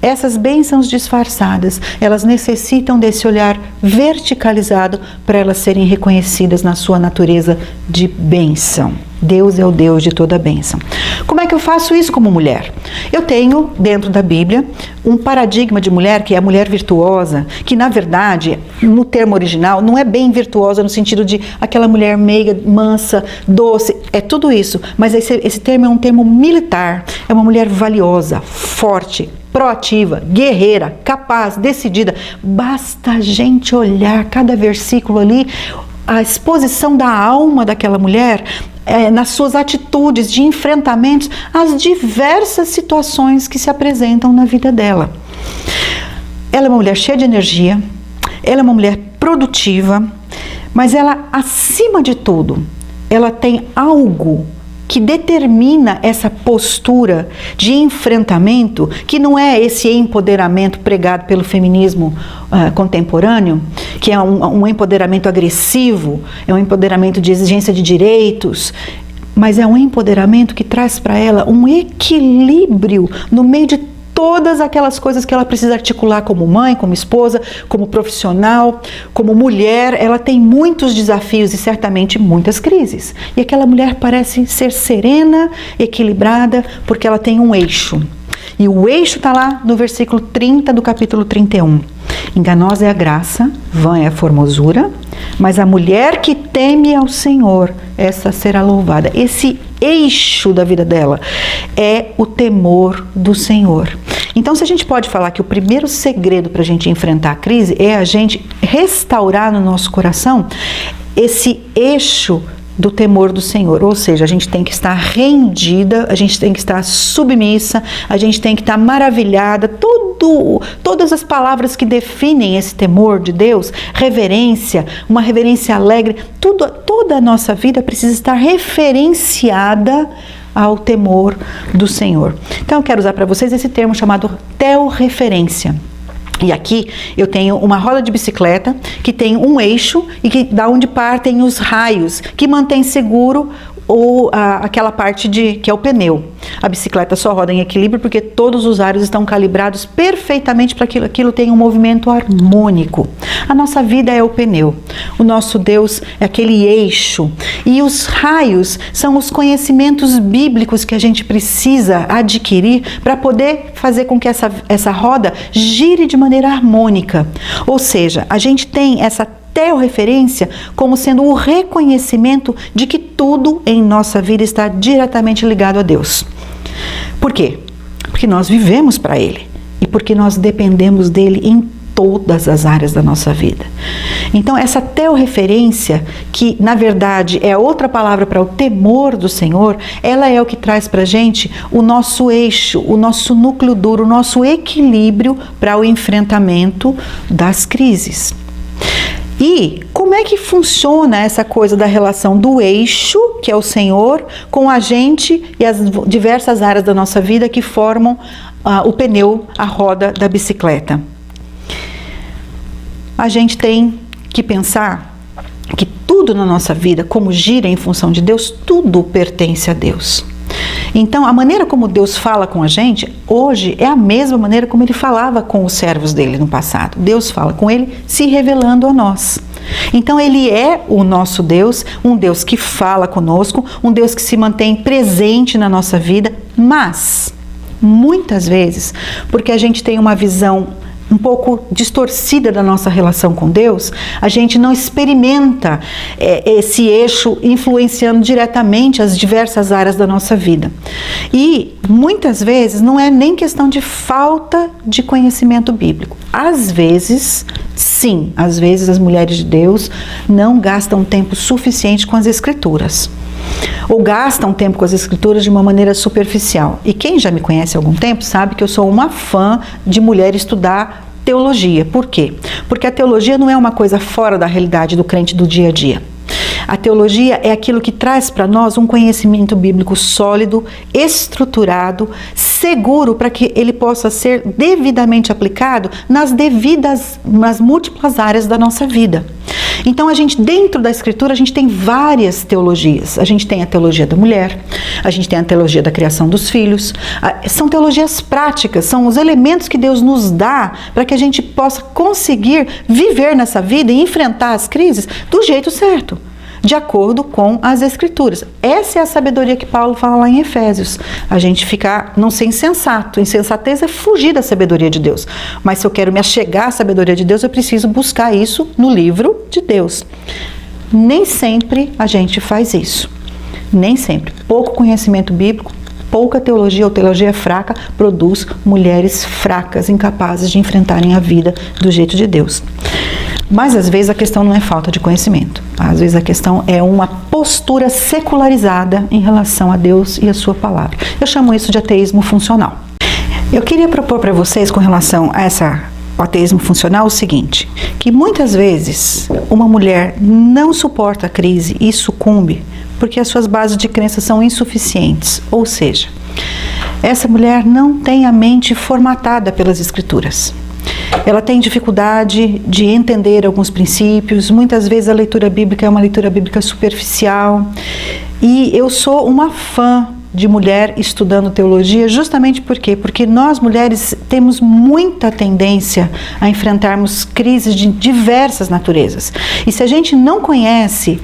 Essas bênçãos disfarçadas, elas necessitam desse olhar verticalizado para elas serem reconhecidas na sua natureza de bênção. Deus é o Deus de toda bênção. Como é que eu faço isso como mulher? Eu tenho, dentro da Bíblia, um paradigma de mulher que é a mulher virtuosa, que na verdade, no termo original, não é bem virtuosa no sentido de aquela mulher meiga, mansa, doce, é tudo isso, mas esse termo é um termo militar, é uma mulher valiosa, forte, proativa, guerreira, capaz, decidida. Basta a gente olhar cada versículo ali, a exposição da alma daquela mulher, nas suas atitudes de enfrentamentos às diversas situações que se apresentam na vida dela. Ela é uma mulher cheia de energia, ela é uma mulher produtiva, mas ela, acima de tudo, ela tem algo que determina essa postura de enfrentamento, que não é esse empoderamento pregado pelo feminismo contemporâneo, que é um empoderamento agressivo, é um empoderamento de exigência de direitos, mas é um empoderamento que traz para ela um equilíbrio no meio de todas aquelas coisas que ela precisa articular como mãe, como esposa, como profissional, como mulher. Ela tem muitos desafios e certamente muitas crises. E aquela mulher parece ser serena, equilibrada, porque ela tem um eixo. E o eixo está lá no versículo 30 do capítulo 31. Enganosa é a graça, vã é a formosura, mas a mulher que teme ao Senhor, essa será louvada. Esse eixo da vida dela é o temor do Senhor. Então, se a gente pode falar que o primeiro segredo para a gente enfrentar a crise é a gente restaurar no nosso coração esse eixo do temor do Senhor, ou seja, a gente tem que estar rendida, a gente tem que estar submissa, a gente tem que estar maravilhada, todas as palavras que definem esse temor de Deus, reverência, uma reverência alegre, toda a nossa vida precisa estar referenciada ao temor do Senhor. Então eu quero usar para vocês esse termo chamado teorreferência. E aqui eu tenho uma roda de bicicleta que tem um eixo e que da onde partem os raios que mantém seguro aquela parte que é o pneu. A bicicleta só roda em equilíbrio porque todos os aros estão calibrados perfeitamente para que aquilo tenha um movimento harmônico. A nossa vida é o pneu, o nosso Deus é aquele eixo, e os raios são os conhecimentos bíblicos que a gente precisa adquirir para poder fazer com que essa roda gire de maneira harmônica. Ou seja, a gente tem essa teorreferência como sendo o reconhecimento de que tudo em nossa vida está diretamente ligado a Deus. Por quê? Porque nós vivemos para Ele e porque nós dependemos dEle em todas as áreas da nossa vida. Então essa teorreferência, que na verdade é outra palavra para o temor do Senhor, ela é o que traz para a gente o nosso eixo, o nosso núcleo duro, o nosso equilíbrio para o enfrentamento das crises. E como é que funciona essa coisa da relação do eixo, que é o Senhor, com a gente e as diversas áreas da nossa vida que formam o pneu, a roda da bicicleta? A gente tem que pensar que tudo na nossa vida, como gira em função de Deus, tudo pertence a Deus. Então, a maneira como Deus fala com a gente hoje é a mesma maneira como Ele falava com os servos dele no passado. Deus fala com Ele se revelando a nós. Então, Ele é o nosso Deus, um Deus que fala conosco, um Deus que se mantém presente na nossa vida, mas, muitas vezes, porque a gente tem uma visão um pouco distorcida da nossa relação com Deus, a gente não experimenta esse eixo influenciando diretamente as diversas áreas da nossa vida. E muitas vezes não é nem questão de falta de conhecimento bíblico. Às vezes, sim, às vezes as mulheres de Deus não gastam tempo suficiente com as Escrituras. Ou gastam tempo com as Escrituras de uma maneira superficial. E quem já me conhece há algum tempo sabe que eu sou uma fã de mulher estudar teologia. Por quê? Porque a teologia não é uma coisa fora da realidade do crente do dia a dia. A teologia é aquilo que traz para nós um conhecimento bíblico sólido, estruturado, seguro para que ele possa ser devidamente aplicado nas múltiplas áreas da nossa vida. Então dentro da Escritura, a gente tem várias teologias. A gente tem a teologia da mulher, a gente tem a teologia da criação dos filhos. São teologias práticas, são os elementos que Deus nos dá para que a gente possa conseguir viver nessa vida e enfrentar as crises do jeito certo, de acordo com as Escrituras. Essa é a sabedoria que Paulo fala lá em Efésios. A gente não ser insensato. Insensatez é fugir da sabedoria de Deus. Mas se eu quero me achegar à sabedoria de Deus, eu preciso buscar isso no livro de Deus. Nem sempre a gente faz isso. Nem sempre. Pouco conhecimento bíblico, pouca teologia ou teologia fraca produz mulheres fracas, incapazes de enfrentarem a vida do jeito de Deus. Mas às vezes a questão não é falta de conhecimento. Às vezes a questão é uma postura secularizada em relação a Deus e a sua palavra. Eu chamo isso de ateísmo funcional. Eu queria propor para vocês com relação a o ateísmo funcional o seguinte, que muitas vezes uma mulher não suporta a crise e sucumbe porque as suas bases de crença são insuficientes. Ou seja, essa mulher não tem a mente formatada pelas Escrituras. Ela tem dificuldade de entender alguns princípios, muitas vezes a leitura bíblica é uma leitura bíblica superficial. E eu sou uma fã de mulher estudando teologia justamente por quê? Porque nós mulheres temos muita tendência a enfrentarmos crises de diversas naturezas. E se a gente não conhece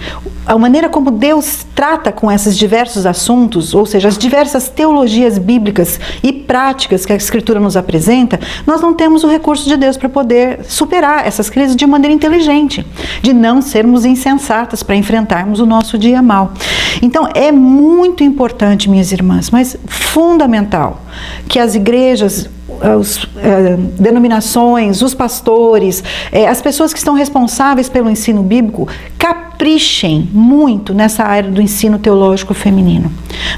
a maneira como Deus trata com esses diversos assuntos, ou seja, as diversas teologias bíblicas e práticas que a Escritura nos apresenta, nós não temos o recurso de Deus para poder superar essas crises de maneira inteligente, de não sermos insensatas para enfrentarmos o nosso dia mal. Então é muito importante, minhas irmãs, mas fundamental, que as igrejas, as denominações, os pastores, as pessoas que estão responsáveis pelo ensino bíblico caprichem muito nessa área do ensino teológico feminino.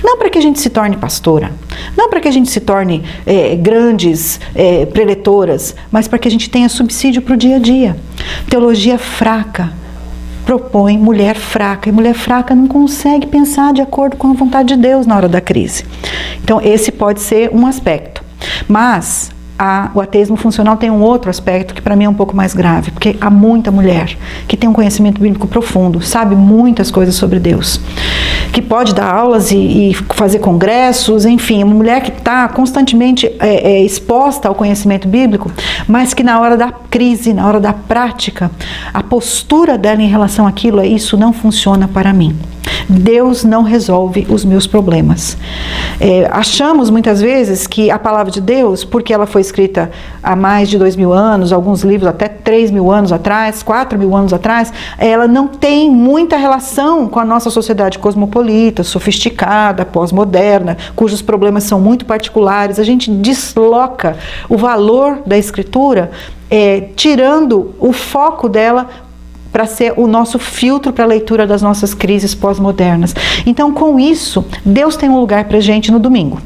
Não para que a gente se torne pastora, não para que a gente se torne grandes preletoras, mas para que a gente tenha subsídio para o dia a dia. Teologia fraca propõe mulher fraca, e mulher fraca não consegue pensar de acordo com a vontade de Deus na hora da crise. Então esse pode ser um aspecto, mas o ateísmo funcional tem um outro aspecto que para mim é um pouco mais grave, porque há muita mulher que tem um conhecimento bíblico profundo, sabe muitas coisas sobre Deus, que pode dar aulas e fazer congressos, enfim, uma mulher que está constantemente exposta ao conhecimento bíblico, mas que na hora da crise, na hora da prática, a postura dela em relação àquilo isso não funciona para mim. Deus não resolve os meus problemas. Achamos muitas vezes que a palavra de Deus, porque ela foi escrita há mais de 2.000 anos, alguns livros até 3.000 anos atrás, 4.000 anos atrás, ela não tem muita relação com a nossa sociedade cosmopolita, sofisticada, pós-moderna, cujos problemas são muito particulares. A gente desloca o valor da Escritura, tirando o foco dela para ser o nosso filtro para a leitura das nossas crises pós-modernas. Então, com isso, Deus tem um lugar para a gente no domingo.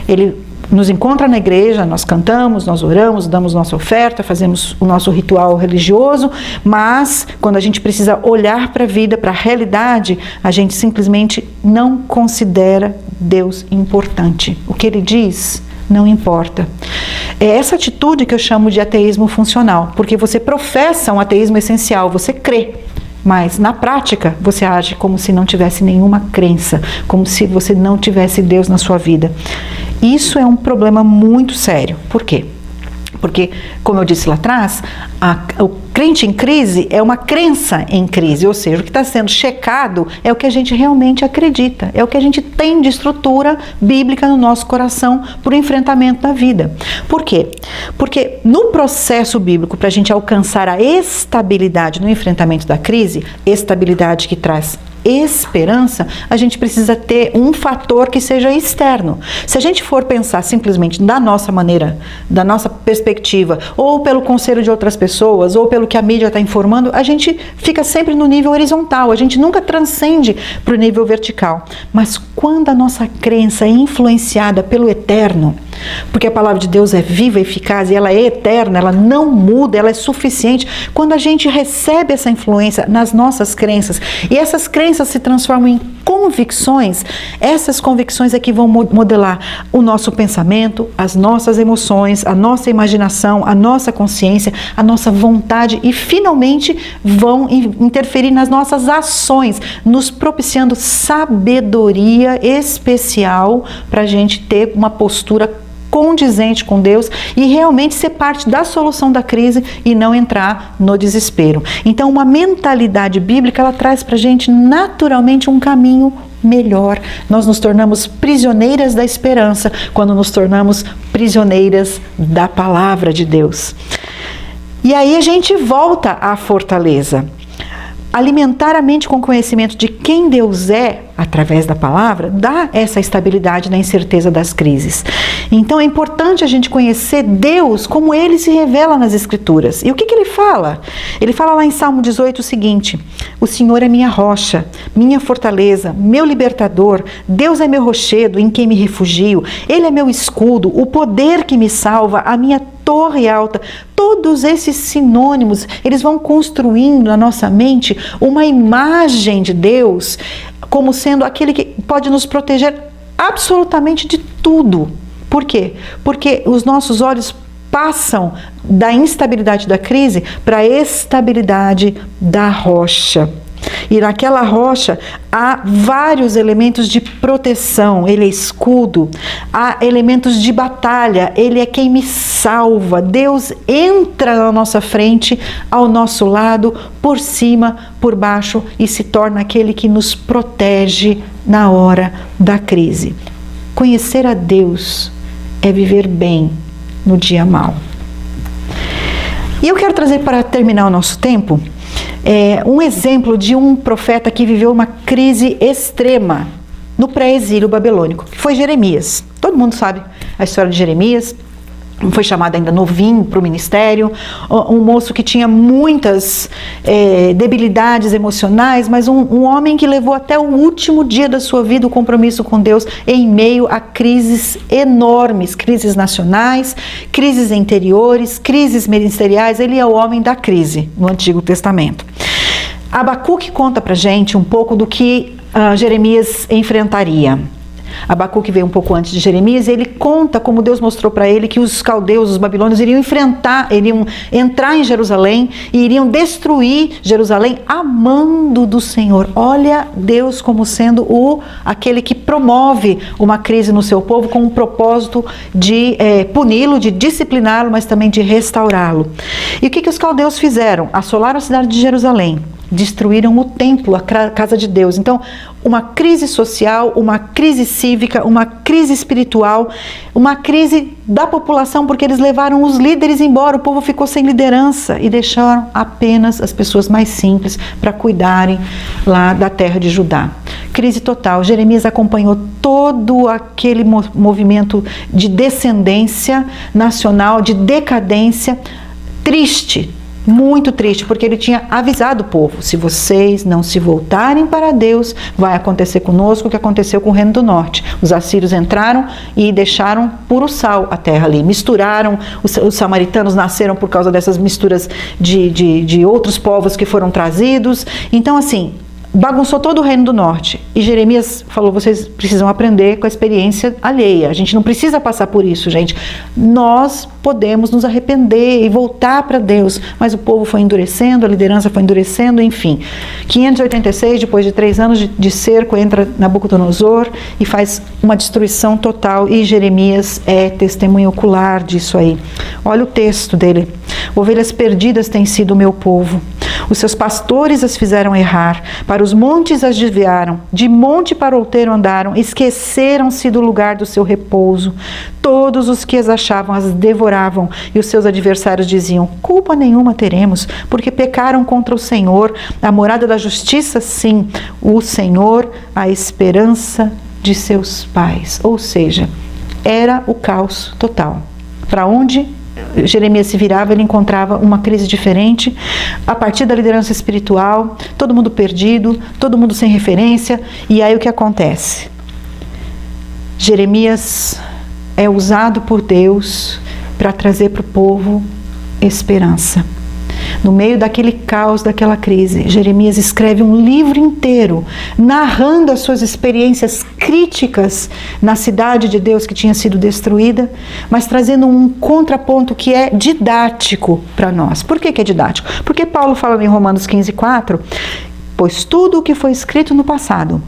Ele nos encontra na igreja, nós cantamos, nós oramos, damos nossa oferta, fazemos o nosso ritual religioso, mas quando a gente precisa olhar para a vida, para a realidade, a gente simplesmente não considera Deus importante. O que Ele diz não importa. É essa atitude que eu chamo de ateísmo funcional, porque você professa um ateísmo essencial, você crê, mas na prática você age como se não tivesse nenhuma crença, como se você não tivesse Deus na sua vida. Isso é um problema muito sério. Por quê? Porque, como eu disse lá atrás, o crente em crise é uma crença em crise, ou seja, o que está sendo checado é o que a gente realmente acredita, é o que a gente tem de estrutura bíblica no nosso coração para o enfrentamento da vida. Por quê? Porque no processo bíblico, para a gente alcançar a estabilidade no enfrentamento da crise, estabilidade que traz esperança, a gente precisa ter um fator que seja externo. Se a gente for pensar simplesmente da nossa maneira, da nossa perspectiva, ou pelo conselho de outras pessoas, ou pelo que a mídia está informando, a gente fica sempre no nível horizontal, a gente nunca transcende para o nível vertical. Mas quando a nossa crença é influenciada pelo eterno, porque a palavra de Deus é viva e eficaz e ela é eterna, ela não muda, ela é suficiente. Quando a gente recebe essa influência nas nossas crenças e essas crenças se transformam em convicções, essas convicções é que vão modelar o nosso pensamento, as nossas emoções, a nossa imaginação, a nossa consciência, a nossa vontade e finalmente vão interferir nas nossas ações, nos propiciando sabedoria especial para a gente ter uma postura condizente com Deus e realmente ser parte da solução da crise e não entrar no desespero. Então, uma mentalidade bíblica, ela traz para a gente naturalmente um caminho melhor. Nós nos tornamos prisioneiras da esperança quando nos tornamos prisioneiras da palavra de Deus. E aí a gente volta à fortaleza. Alimentar a mente com conhecimento de quem Deus é, através da palavra, dá essa estabilidade na incerteza das crises. Então é importante a gente conhecer Deus como Ele se revela nas Escrituras. E o que Ele fala? Ele fala lá em Salmo 18 o seguinte: o Senhor é minha rocha, minha fortaleza, meu libertador, Deus é meu rochedo em quem me refugio, Ele é meu escudo, o poder que me salva, a minha torre alta. Todos esses sinônimos, eles vão construindo na nossa mente uma imagem de Deus como sendo aquele que pode nos proteger absolutamente de tudo. Por quê? Porque os nossos olhos passam da instabilidade da crise para a estabilidade da rocha. E naquela rocha há vários elementos de proteção. Ele é escudo, há elementos de batalha, Ele é quem me salva. Deus entra na nossa frente, ao nosso lado, por cima, por baixo e se torna aquele que nos protege na hora da crise. Conhecer a Deus é viver bem no dia mau. E eu quero trazer para terminar o nosso tempo um exemplo de um profeta que viveu uma crise extrema no pré-exílio babilônico, que foi Jeremias. Todo mundo sabe a história de Jeremias. foi chamado ainda novinho para o ministério, um moço que tinha muitas debilidades emocionais, mas um homem que levou até o último dia da sua vida o compromisso com Deus em meio a crises enormes, crises nacionais, crises interiores, crises ministeriais. Ele é o homem da crise no Antigo Testamento. Abacuque conta pra gente um pouco do que Jeremias enfrentaria. Abacuque veio um pouco antes de Jeremias e ele conta como Deus mostrou para ele que os caldeus, os babilônios, iriam entrar em Jerusalém e iriam destruir Jerusalém a mando do Senhor. Olha Deus como sendo aquele que promove uma crise no seu povo com um propósito de puni-lo, de discipliná-lo, mas também de restaurá-lo. E o que os caldeus fizeram? Assolaram a cidade de Jerusalém. Destruíram o templo, a casa de Deus. Então, uma crise social, uma crise cívica, uma crise espiritual, uma crise da população, porque eles levaram os líderes embora, o povo ficou sem liderança e deixaram apenas as pessoas mais simples para cuidarem lá da terra de Judá. Crise total. Jeremias acompanhou todo aquele movimento de descendência nacional, de decadência, triste. Muito triste, porque ele tinha avisado o povo: se vocês não se voltarem para Deus, vai acontecer conosco o que aconteceu com o Reino do Norte. Os assírios entraram e deixaram puro sal a terra ali, misturaram, os samaritanos nasceram por causa dessas misturas de outros povos que foram trazidos. Então, assim, bagunçou todo o Reino do Norte. E Jeremias falou: vocês precisam aprender com a experiência alheia. A gente não precisa passar por isso, gente. Nós podemos nos arrepender e voltar para Deus. Mas o povo foi endurecendo, a liderança foi endurecendo, enfim. 586, depois de 3 anos de cerco, entra Nabucodonosor e faz uma destruição total. E Jeremias é testemunho ocular disso aí. Olha o texto dele: ovelhas perdidas têm sido o meu povo. Os seus pastores as fizeram errar, para os montes as desviaram, de monte para outeiro andaram, esqueceram-se do lugar do seu repouso. Todos os que as achavam as devoravam, e os seus adversários diziam: culpa nenhuma teremos, porque pecaram contra o Senhor, a morada da justiça, sim, o Senhor, a esperança de seus pais. Ou seja, era o caos total. Para onde Jeremias se virava, ele encontrava uma crise diferente, a partir da liderança espiritual, todo mundo perdido, todo mundo sem referência. E aí o que acontece? Jeremias é usado por Deus para trazer para o povo esperança. No meio daquele caos, daquela crise, Jeremias escreve um livro inteiro, narrando as suas experiências críticas na cidade de Deus que tinha sido destruída, mas trazendo um contraponto que é didático para nós. Por que é didático? Porque Paulo fala em Romanos 15:4, pois tudo o que foi escrito no passado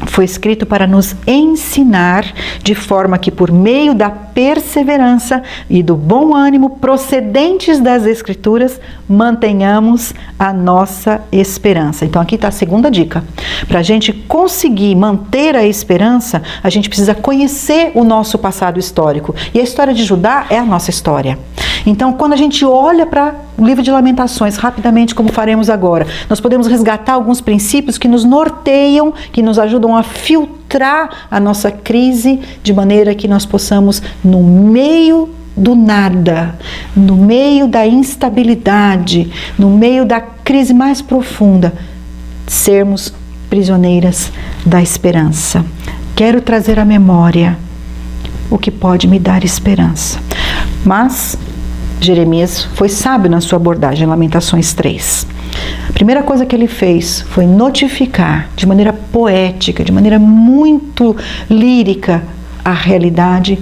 foi escrito para nos ensinar, de forma que por meio da perseverança e do bom ânimo procedentes das Escrituras, mantenhamos a nossa esperança. Então aqui está a segunda dica. Para a gente conseguir manter a esperança, a gente precisa conhecer o nosso passado histórico. E a história de Judá é a nossa história. Então, quando a gente olha para o livro de Lamentações, rapidamente, como faremos agora, nós podemos resgatar alguns princípios que nos norteiam, que nos ajudam a filtrar a nossa crise, de maneira que nós possamos, no meio do nada, no meio da instabilidade, no meio da crise mais profunda, sermos prisioneiras da esperança. Quero trazer à memória o que pode me dar esperança. Mas Jeremias foi sábio na sua abordagem, Lamentações 3. A primeira coisa que ele fez foi notificar de maneira poética, de maneira muito lírica, a realidade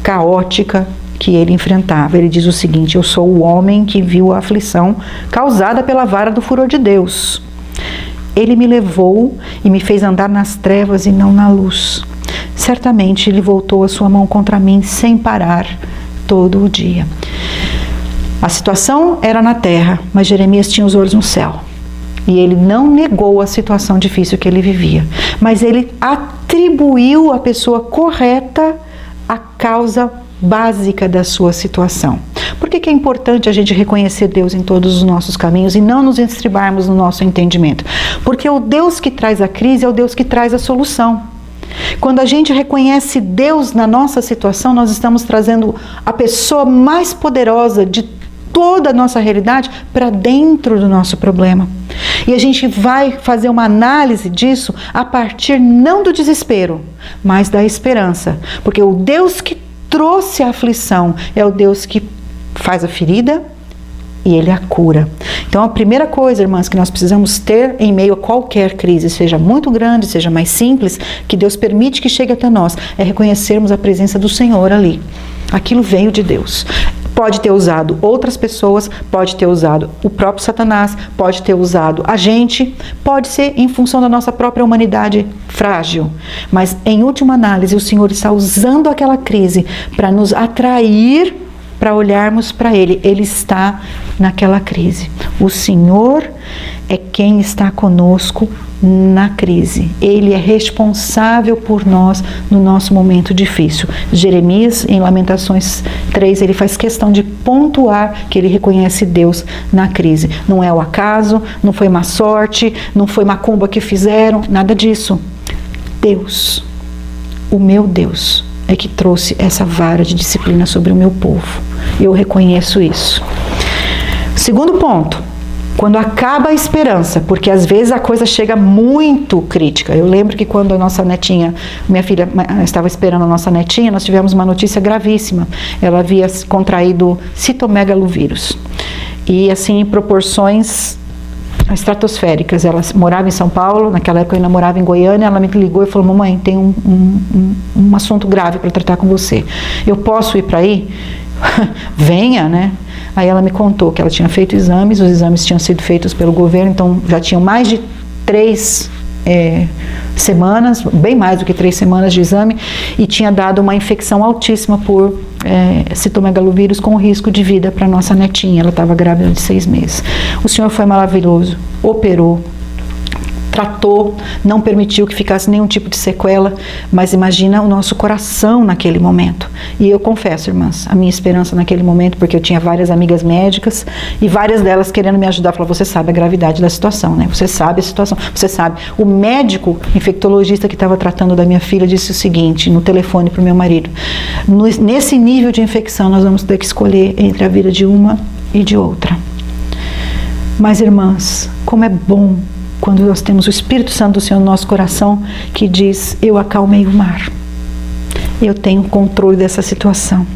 caótica que ele enfrentava. Ele diz o seguinte: eu sou o homem que viu a aflição causada pela vara do furor de Deus. Ele me levou e me fez andar nas trevas e não na luz. Certamente ele voltou a sua mão contra mim sem parar todo o dia. A situação era na terra, mas Jeremias tinha os olhos no céu. E ele não negou a situação difícil que ele vivia, mas ele atribuiu à pessoa correta a causa básica da sua situação. Por que é importante a gente reconhecer Deus em todos os nossos caminhos e não nos estribarmos no nosso entendimento? Porque o Deus que traz a crise é o Deus que traz a solução. Quando a gente reconhece Deus na nossa situação, nós estamos trazendo a pessoa mais poderosa de toda a nossa realidade para dentro do nosso problema. E a gente vai fazer uma análise disso a partir não do desespero, mas da esperança. Porque o Deus que trouxe a aflição é o Deus que faz a ferida e Ele a cura. Então a primeira coisa, irmãs, que nós precisamos ter em meio a qualquer crise, seja muito grande, seja mais simples, que Deus permite que chegue até nós, é reconhecermos a presença do Senhor ali. Aquilo veio de Deus. Pode ter usado outras pessoas, pode ter usado o próprio Satanás, pode ter usado a gente, pode ser em função da nossa própria humanidade frágil. Mas, em última análise, o Senhor está usando aquela crise para nos atrair, para olharmos para Ele. Ele está naquela crise. O Senhor é quem está conosco na crise. Ele é responsável por nós no nosso momento difícil. Jeremias, em Lamentações 3, ele faz questão de pontuar que ele reconhece Deus na crise. Não é o acaso, não foi má sorte, não foi macumba que fizeram, nada disso. Deus, o meu Deus, é que trouxe essa vara de disciplina sobre o meu povo. Eu reconheço isso. Segundo ponto, quando acaba a esperança, porque às vezes a coisa chega muito crítica. Eu lembro que quando a nossa netinha, minha filha estava esperando a nossa netinha, nós tivemos uma notícia gravíssima. Ela havia contraído citomegalovírus. E assim, em proporções estratosféricas. Ela morava em São Paulo, naquela época eu ainda morava em Goiânia. Ela me ligou e falou: mamãe, tem um assunto grave para tratar com você. Eu posso ir para aí? Venha, né? Aí ela me contou que ela tinha feito exames, os exames tinham sido feitos pelo governo, então já tinham mais de 3 semanas, bem mais do que 3 semanas de exame, e tinha dado uma infecção altíssima por citomegalovírus com risco de vida para nossa netinha. Ela estava grávida de 6 meses. O Senhor foi maravilhoso, operou, tratou, não permitiu que ficasse nenhum tipo de sequela, mas imagina o nosso coração naquele momento. E eu confesso, irmãs, a minha esperança naquele momento, porque eu tinha várias amigas médicas e várias delas querendo me ajudar, falaram: você sabe a gravidade da situação, né? Você sabe a situação, você sabe. O médico infectologista que estava tratando da minha filha disse o seguinte no telefone para o meu marido: nesse nível de infecção nós vamos ter que escolher entre a vida de uma e de outra. Mas, irmãs, como é bom quando nós temos o Espírito Santo do Senhor no nosso coração, que diz: eu acalmei o mar, eu tenho controle dessa situação.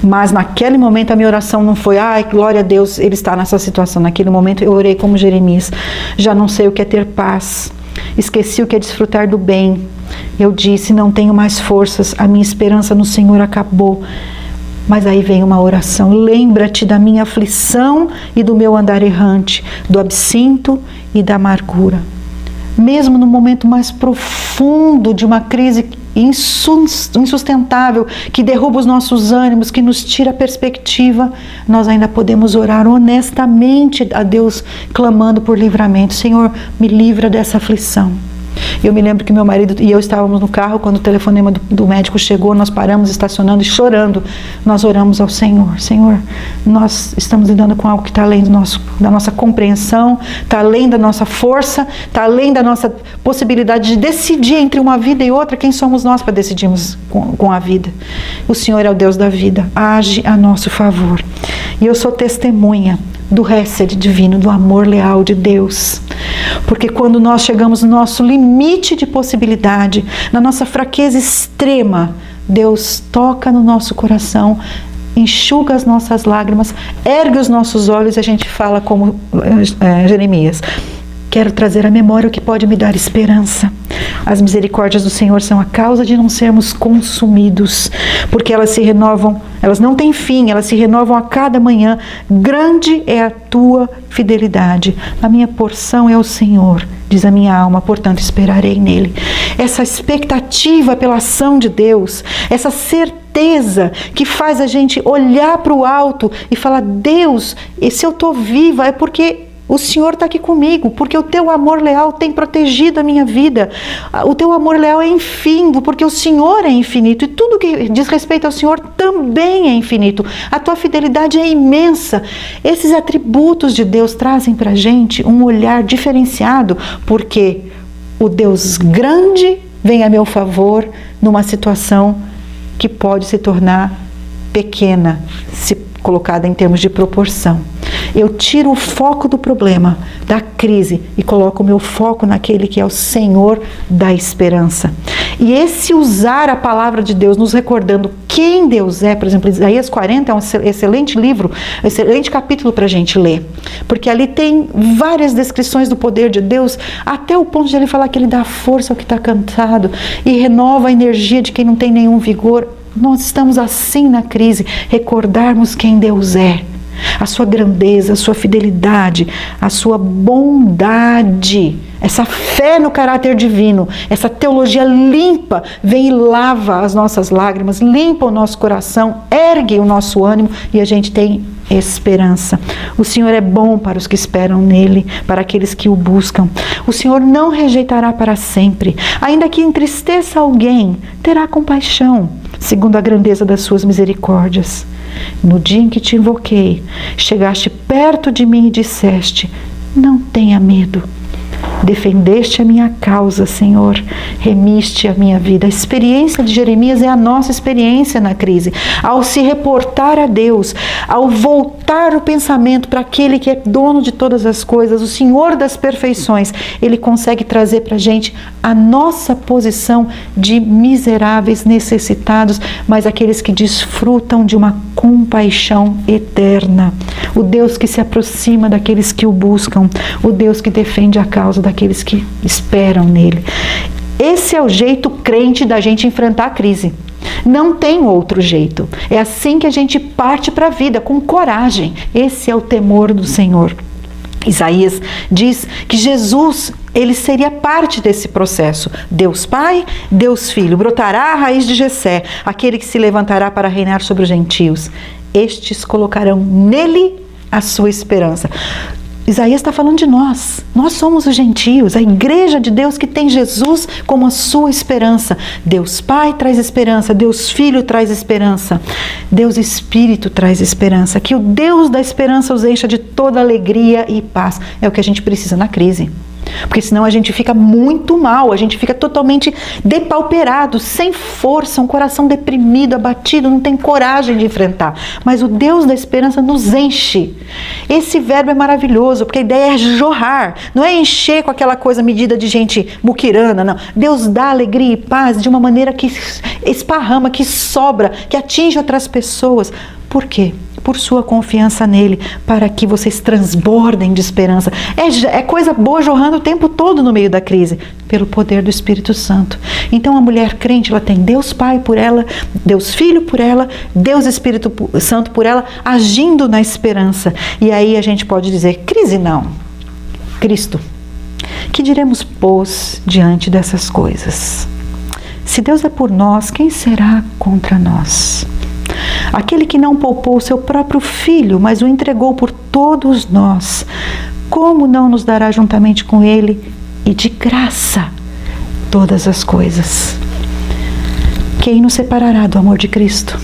Mas naquele momento a minha oração não foi: ai, glória a Deus, Ele está nessa situação. Naquele momento eu orei como Jeremias: já não sei o que é ter paz, esqueci o que é desfrutar do bem. Eu disse: não tenho mais forças, a minha esperança no Senhor acabou. Mas aí vem uma oração: lembra-te da minha aflição e do meu andar errante, do absinto e da amargura. Mesmo no momento mais profundo de uma crise insustentável, que derruba os nossos ânimos, que nos tira a perspectiva, nós ainda podemos orar honestamente a Deus, clamando por livramento: Senhor, me livra dessa aflição. Eu me lembro que meu marido e eu estávamos no carro quando o telefonema do médico chegou. Nós paramos estacionando e chorando. Nós oramos ao Senhor: Senhor, nós estamos lidando com algo que está além da nossa compreensão, está além da nossa força, está além da nossa possibilidade de decidir entre uma vida e outra. Quem somos nós para decidirmos com a vida? O Senhor é o Deus da vida, age a nosso favor. E eu sou testemunha do Hesed divino, do amor leal de Deus. Porque quando nós chegamos no nosso limite de possibilidade, na nossa fraqueza extrema, Deus toca no nosso coração, enxuga as nossas lágrimas, ergue os nossos olhos e a gente fala como Jeremias: quero trazer à memória o que pode me dar esperança. As misericórdias do Senhor são a causa de não sermos consumidos, porque elas se renovam, elas não têm fim, elas se renovam a cada manhã. Grande é a tua fidelidade. A minha porção é o Senhor, diz a minha alma, portanto esperarei nele. Essa expectativa pela ação de Deus, essa certeza que faz a gente olhar para o alto e falar: Deus, e se eu estou viva é porque o Senhor está aqui comigo, porque o teu amor leal tem protegido a minha vida. O teu amor leal é infindo, porque o Senhor é infinito. E tudo que diz respeito ao Senhor também é infinito. A tua fidelidade é imensa. Esses atributos de Deus trazem para a gente um olhar diferenciado, porque o Deus grande venha a meu favor numa situação que pode se tornar pequena, se colocada em termos de proporção. Eu tiro o foco do problema, da crise, e coloco o meu foco naquele que é o Senhor da esperança. E esse usar a palavra de Deus, nos recordando quem Deus é, por exemplo, Isaías 40 é um excelente livro, um excelente capítulo para a gente ler, porque ali tem várias descrições do poder de Deus, até o ponto de ele falar que ele dá força ao que está cansado e renova a energia de quem não tem nenhum vigor. Nós estamos assim na crise, recordarmos quem Deus é, a sua grandeza, a sua fidelidade, a sua bondade, essa fé no caráter divino, essa teologia limpa, vem e lava as nossas lágrimas, limpa o nosso coração, ergue o nosso ânimo e a gente tem esperança. O Senhor é bom para os que esperam nele, para aqueles que o buscam. O Senhor não rejeitará para sempre. Ainda que entristeça alguém, terá compaixão, segundo a grandeza das suas misericórdias. No dia em que te invoquei, chegaste perto de mim e disseste: não tenha medo. Defendeste a minha causa, Senhor, remiste a minha vida. A experiência de Jeremias é a nossa experiência na crise. Ao se reportar a Deus, ao voltar o pensamento para aquele que é dono de todas as coisas, o Senhor das perfeições, ele consegue trazer para a gente a nossa posição de miseráveis, necessitados, mas aqueles que desfrutam de uma compaixão eterna. O Deus que se aproxima daqueles que o buscam, o Deus que defende a causa daqueles que esperam nele. Esse é o jeito crente da gente enfrentar a crise. Não tem outro jeito. É assim que a gente parte para a vida, com coragem. Esse é o temor do Senhor. Isaías diz que Jesus, ele seria parte desse processo. Deus Pai, Deus Filho. Brotará a raiz de Jessé, aquele que se levantará para reinar sobre os gentios. Estes colocarão nele a sua esperança. Isaías está falando de nós. Nós somos os gentios, a igreja de Deus que tem Jesus como a sua esperança. Deus Pai traz esperança, Deus Filho traz esperança, Deus Espírito traz esperança. Que o Deus da esperança os encha de toda alegria e paz. É o que a gente precisa na crise. Porque senão a gente fica muito mal, a gente fica totalmente depauperado, sem força, um coração deprimido, abatido, não tem coragem de enfrentar. Mas o Deus da esperança nos enche. Esse verbo é maravilhoso, porque a ideia é jorrar, não é encher com aquela coisa medida de gente muquirana, não. Deus dá alegria e paz de uma maneira que esparrama, que sobra, que atinge outras pessoas. Por quê? Por sua confiança nele, para que vocês transbordem de esperança. É coisa boa jorrando o tempo todo no meio da crise, pelo poder do Espírito Santo. Então a mulher crente, ela tem Deus Pai por ela, Deus Filho por ela, Deus Espírito Santo por ela, agindo na esperança. E aí a gente pode dizer, crise não, Cristo. Que diremos, pois, diante dessas coisas? Se Deus é por nós, quem será contra nós? Aquele que não poupou o seu próprio filho, mas o entregou por todos nós, como não nos dará juntamente com ele e de graça todas as coisas? Quem nos separará do amor de Cristo?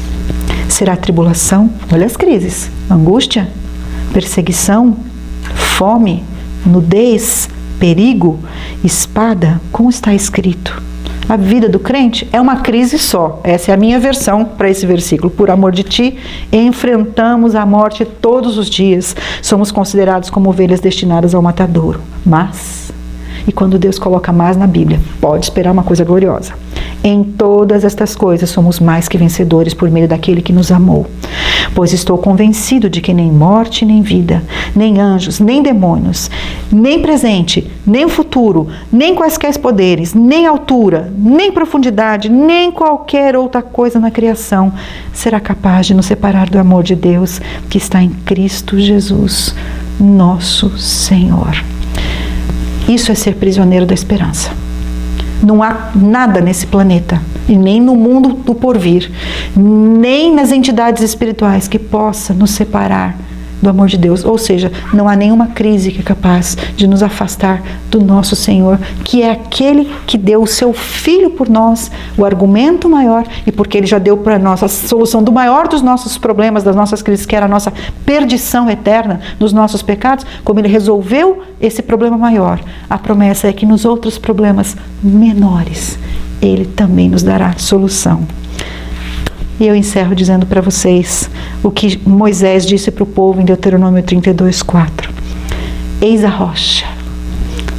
Será tribulação? Olha as crises: angústia, perseguição, fome, nudez, perigo, espada, como está escrito. A vida do crente é uma crise só. Essa é a minha versão para esse versículo. Por amor de ti, enfrentamos a morte todos os dias. Somos considerados como ovelhas destinadas ao matadouro. Mas, e quando Deus coloca mas na Bíblia, pode esperar uma coisa gloriosa. Em todas estas coisas somos mais que vencedores por meio daquele que nos amou. Pois estou convencido de que nem morte, nem vida, nem anjos, nem demônios, nem presente, nem futuro, nem quaisquer poderes, nem altura, nem profundidade, nem qualquer outra coisa na criação será capaz de nos separar do amor de Deus que está em Cristo Jesus, nosso Senhor. Isso é ser prisioneiro da esperança. Não há nada nesse planeta, e nem no mundo do porvir, nem nas entidades espirituais que possa nos separar do amor de Deus. Ou seja, não há nenhuma crise que é capaz de nos afastar do nosso Senhor, que é aquele que deu o seu Filho por nós, o argumento maior, e porque ele já deu para nós a solução do maior dos nossos problemas, das nossas crises, que era a nossa perdição eterna nos nossos pecados. Como ele resolveu esse problema maior, a promessa é que nos outros problemas menores Ele também nos dará solução. E eu encerro dizendo para vocês o que Moisés disse para o povo em Deuteronômio 32:4. Eis a rocha,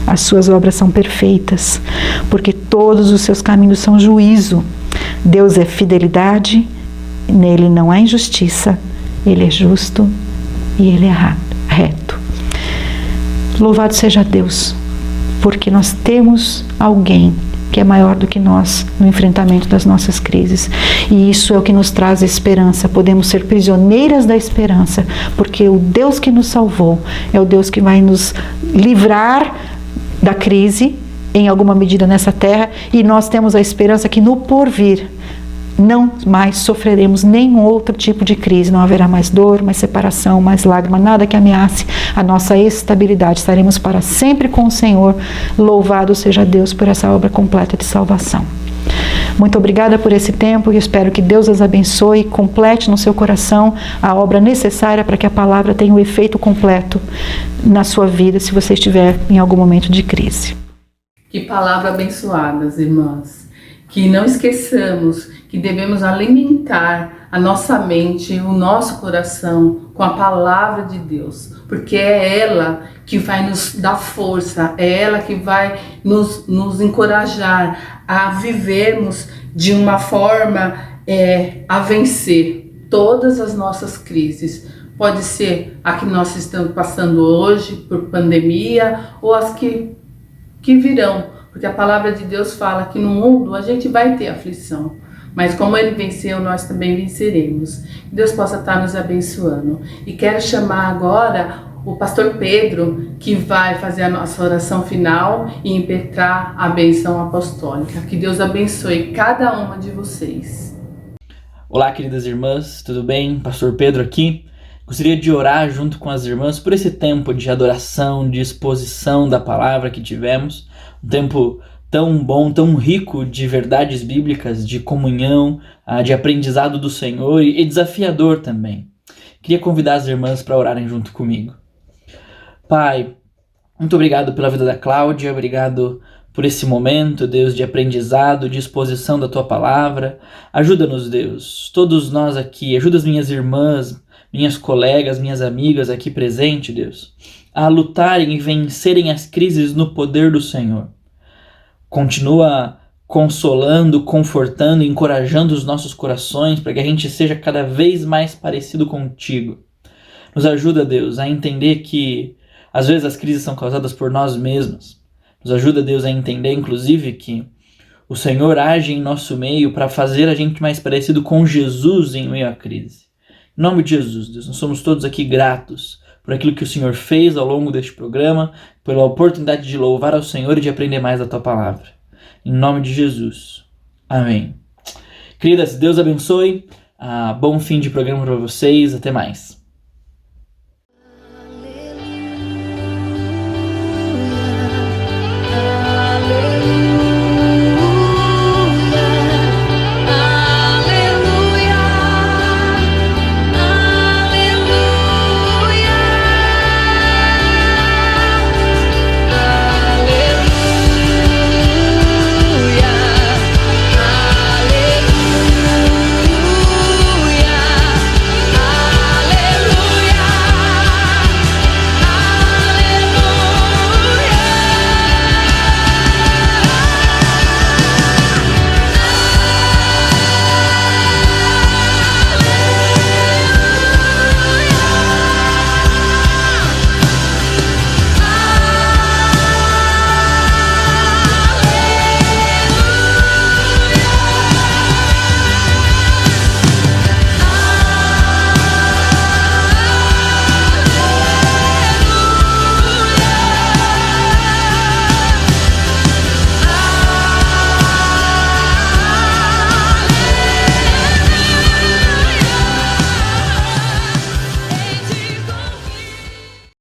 as suas obras são perfeitas, porque todos os seus caminhos são juízo. Deus é fidelidade, nele não há injustiça, ele é justo e ele é reto. Louvado seja Deus, porque nós temos alguém que é maior do que nós no enfrentamento das nossas crises. E isso é o que nos traz esperança. Podemos ser prisioneiras da esperança, porque o Deus que nos salvou é o Deus que vai nos livrar da crise, em alguma medida nessa terra, e nós temos a esperança que no porvir não mais sofreremos nenhum outro tipo de crise, não haverá mais dor, mais separação, mais lágrima, nada que ameace a nossa estabilidade. Estaremos para sempre com o Senhor. Louvado seja Deus por essa obra completa de salvação. Muito obrigada por esse tempo e espero que Deus as abençoe e complete no seu coração a obra necessária para que a palavra tenha o efeito completo na sua vida, se você estiver em algum momento de crise. Que palavra abençoadas, irmãs. Que não esqueçamos que devemos alimentar a nossa mente, o nosso coração com a palavra de Deus, porque é ela que vai nos dar força, é ela que vai nos encorajar a vivermos de uma forma a vencer todas as nossas crises. Pode ser a que nós estamos passando hoje por pandemia ou as que virão, porque a palavra de Deus fala que no mundo a gente vai ter aflição, mas como Ele venceu, nós também venceremos. Que Deus possa estar nos abençoando. E quero chamar agora o pastor Pedro, que vai fazer a nossa oração final e impetrar a bênção apostólica. Que Deus abençoe cada uma de vocês. Olá, queridas irmãs, tudo bem? Pastor Pedro aqui. Gostaria de orar junto com as irmãs por esse tempo de adoração, de exposição da palavra que tivemos. Um tempo tão bom, tão rico de verdades bíblicas, de comunhão, de aprendizado do Senhor e desafiador também. Queria convidar as irmãs para orarem junto comigo. Pai, muito obrigado pela vida da Cláudia, obrigado por esse momento, Deus, de aprendizado, de exposição da Tua palavra. Ajuda-nos, Deus, todos nós aqui, ajuda as minhas irmãs, minhas colegas, minhas amigas aqui presentes, Deus, a lutarem e vencerem as crises no poder do Senhor. Continua consolando, confortando, encorajando os nossos corações para que a gente seja cada vez mais parecido contigo. Nos ajuda, Deus, a entender que às vezes as crises são causadas por nós mesmos. Nos ajuda, Deus, a entender, inclusive, que o Senhor age em nosso meio para fazer a gente mais parecido com Jesus em meio à crise. Em nome de Jesus, Deus, nós somos todos aqui gratos por aquilo que o Senhor fez ao longo deste programa, pela oportunidade de louvar ao Senhor e de aprender mais da Tua palavra. Em nome de Jesus. Amém. Queridas, Deus abençoe. Bom fim de programa para vocês. Até mais.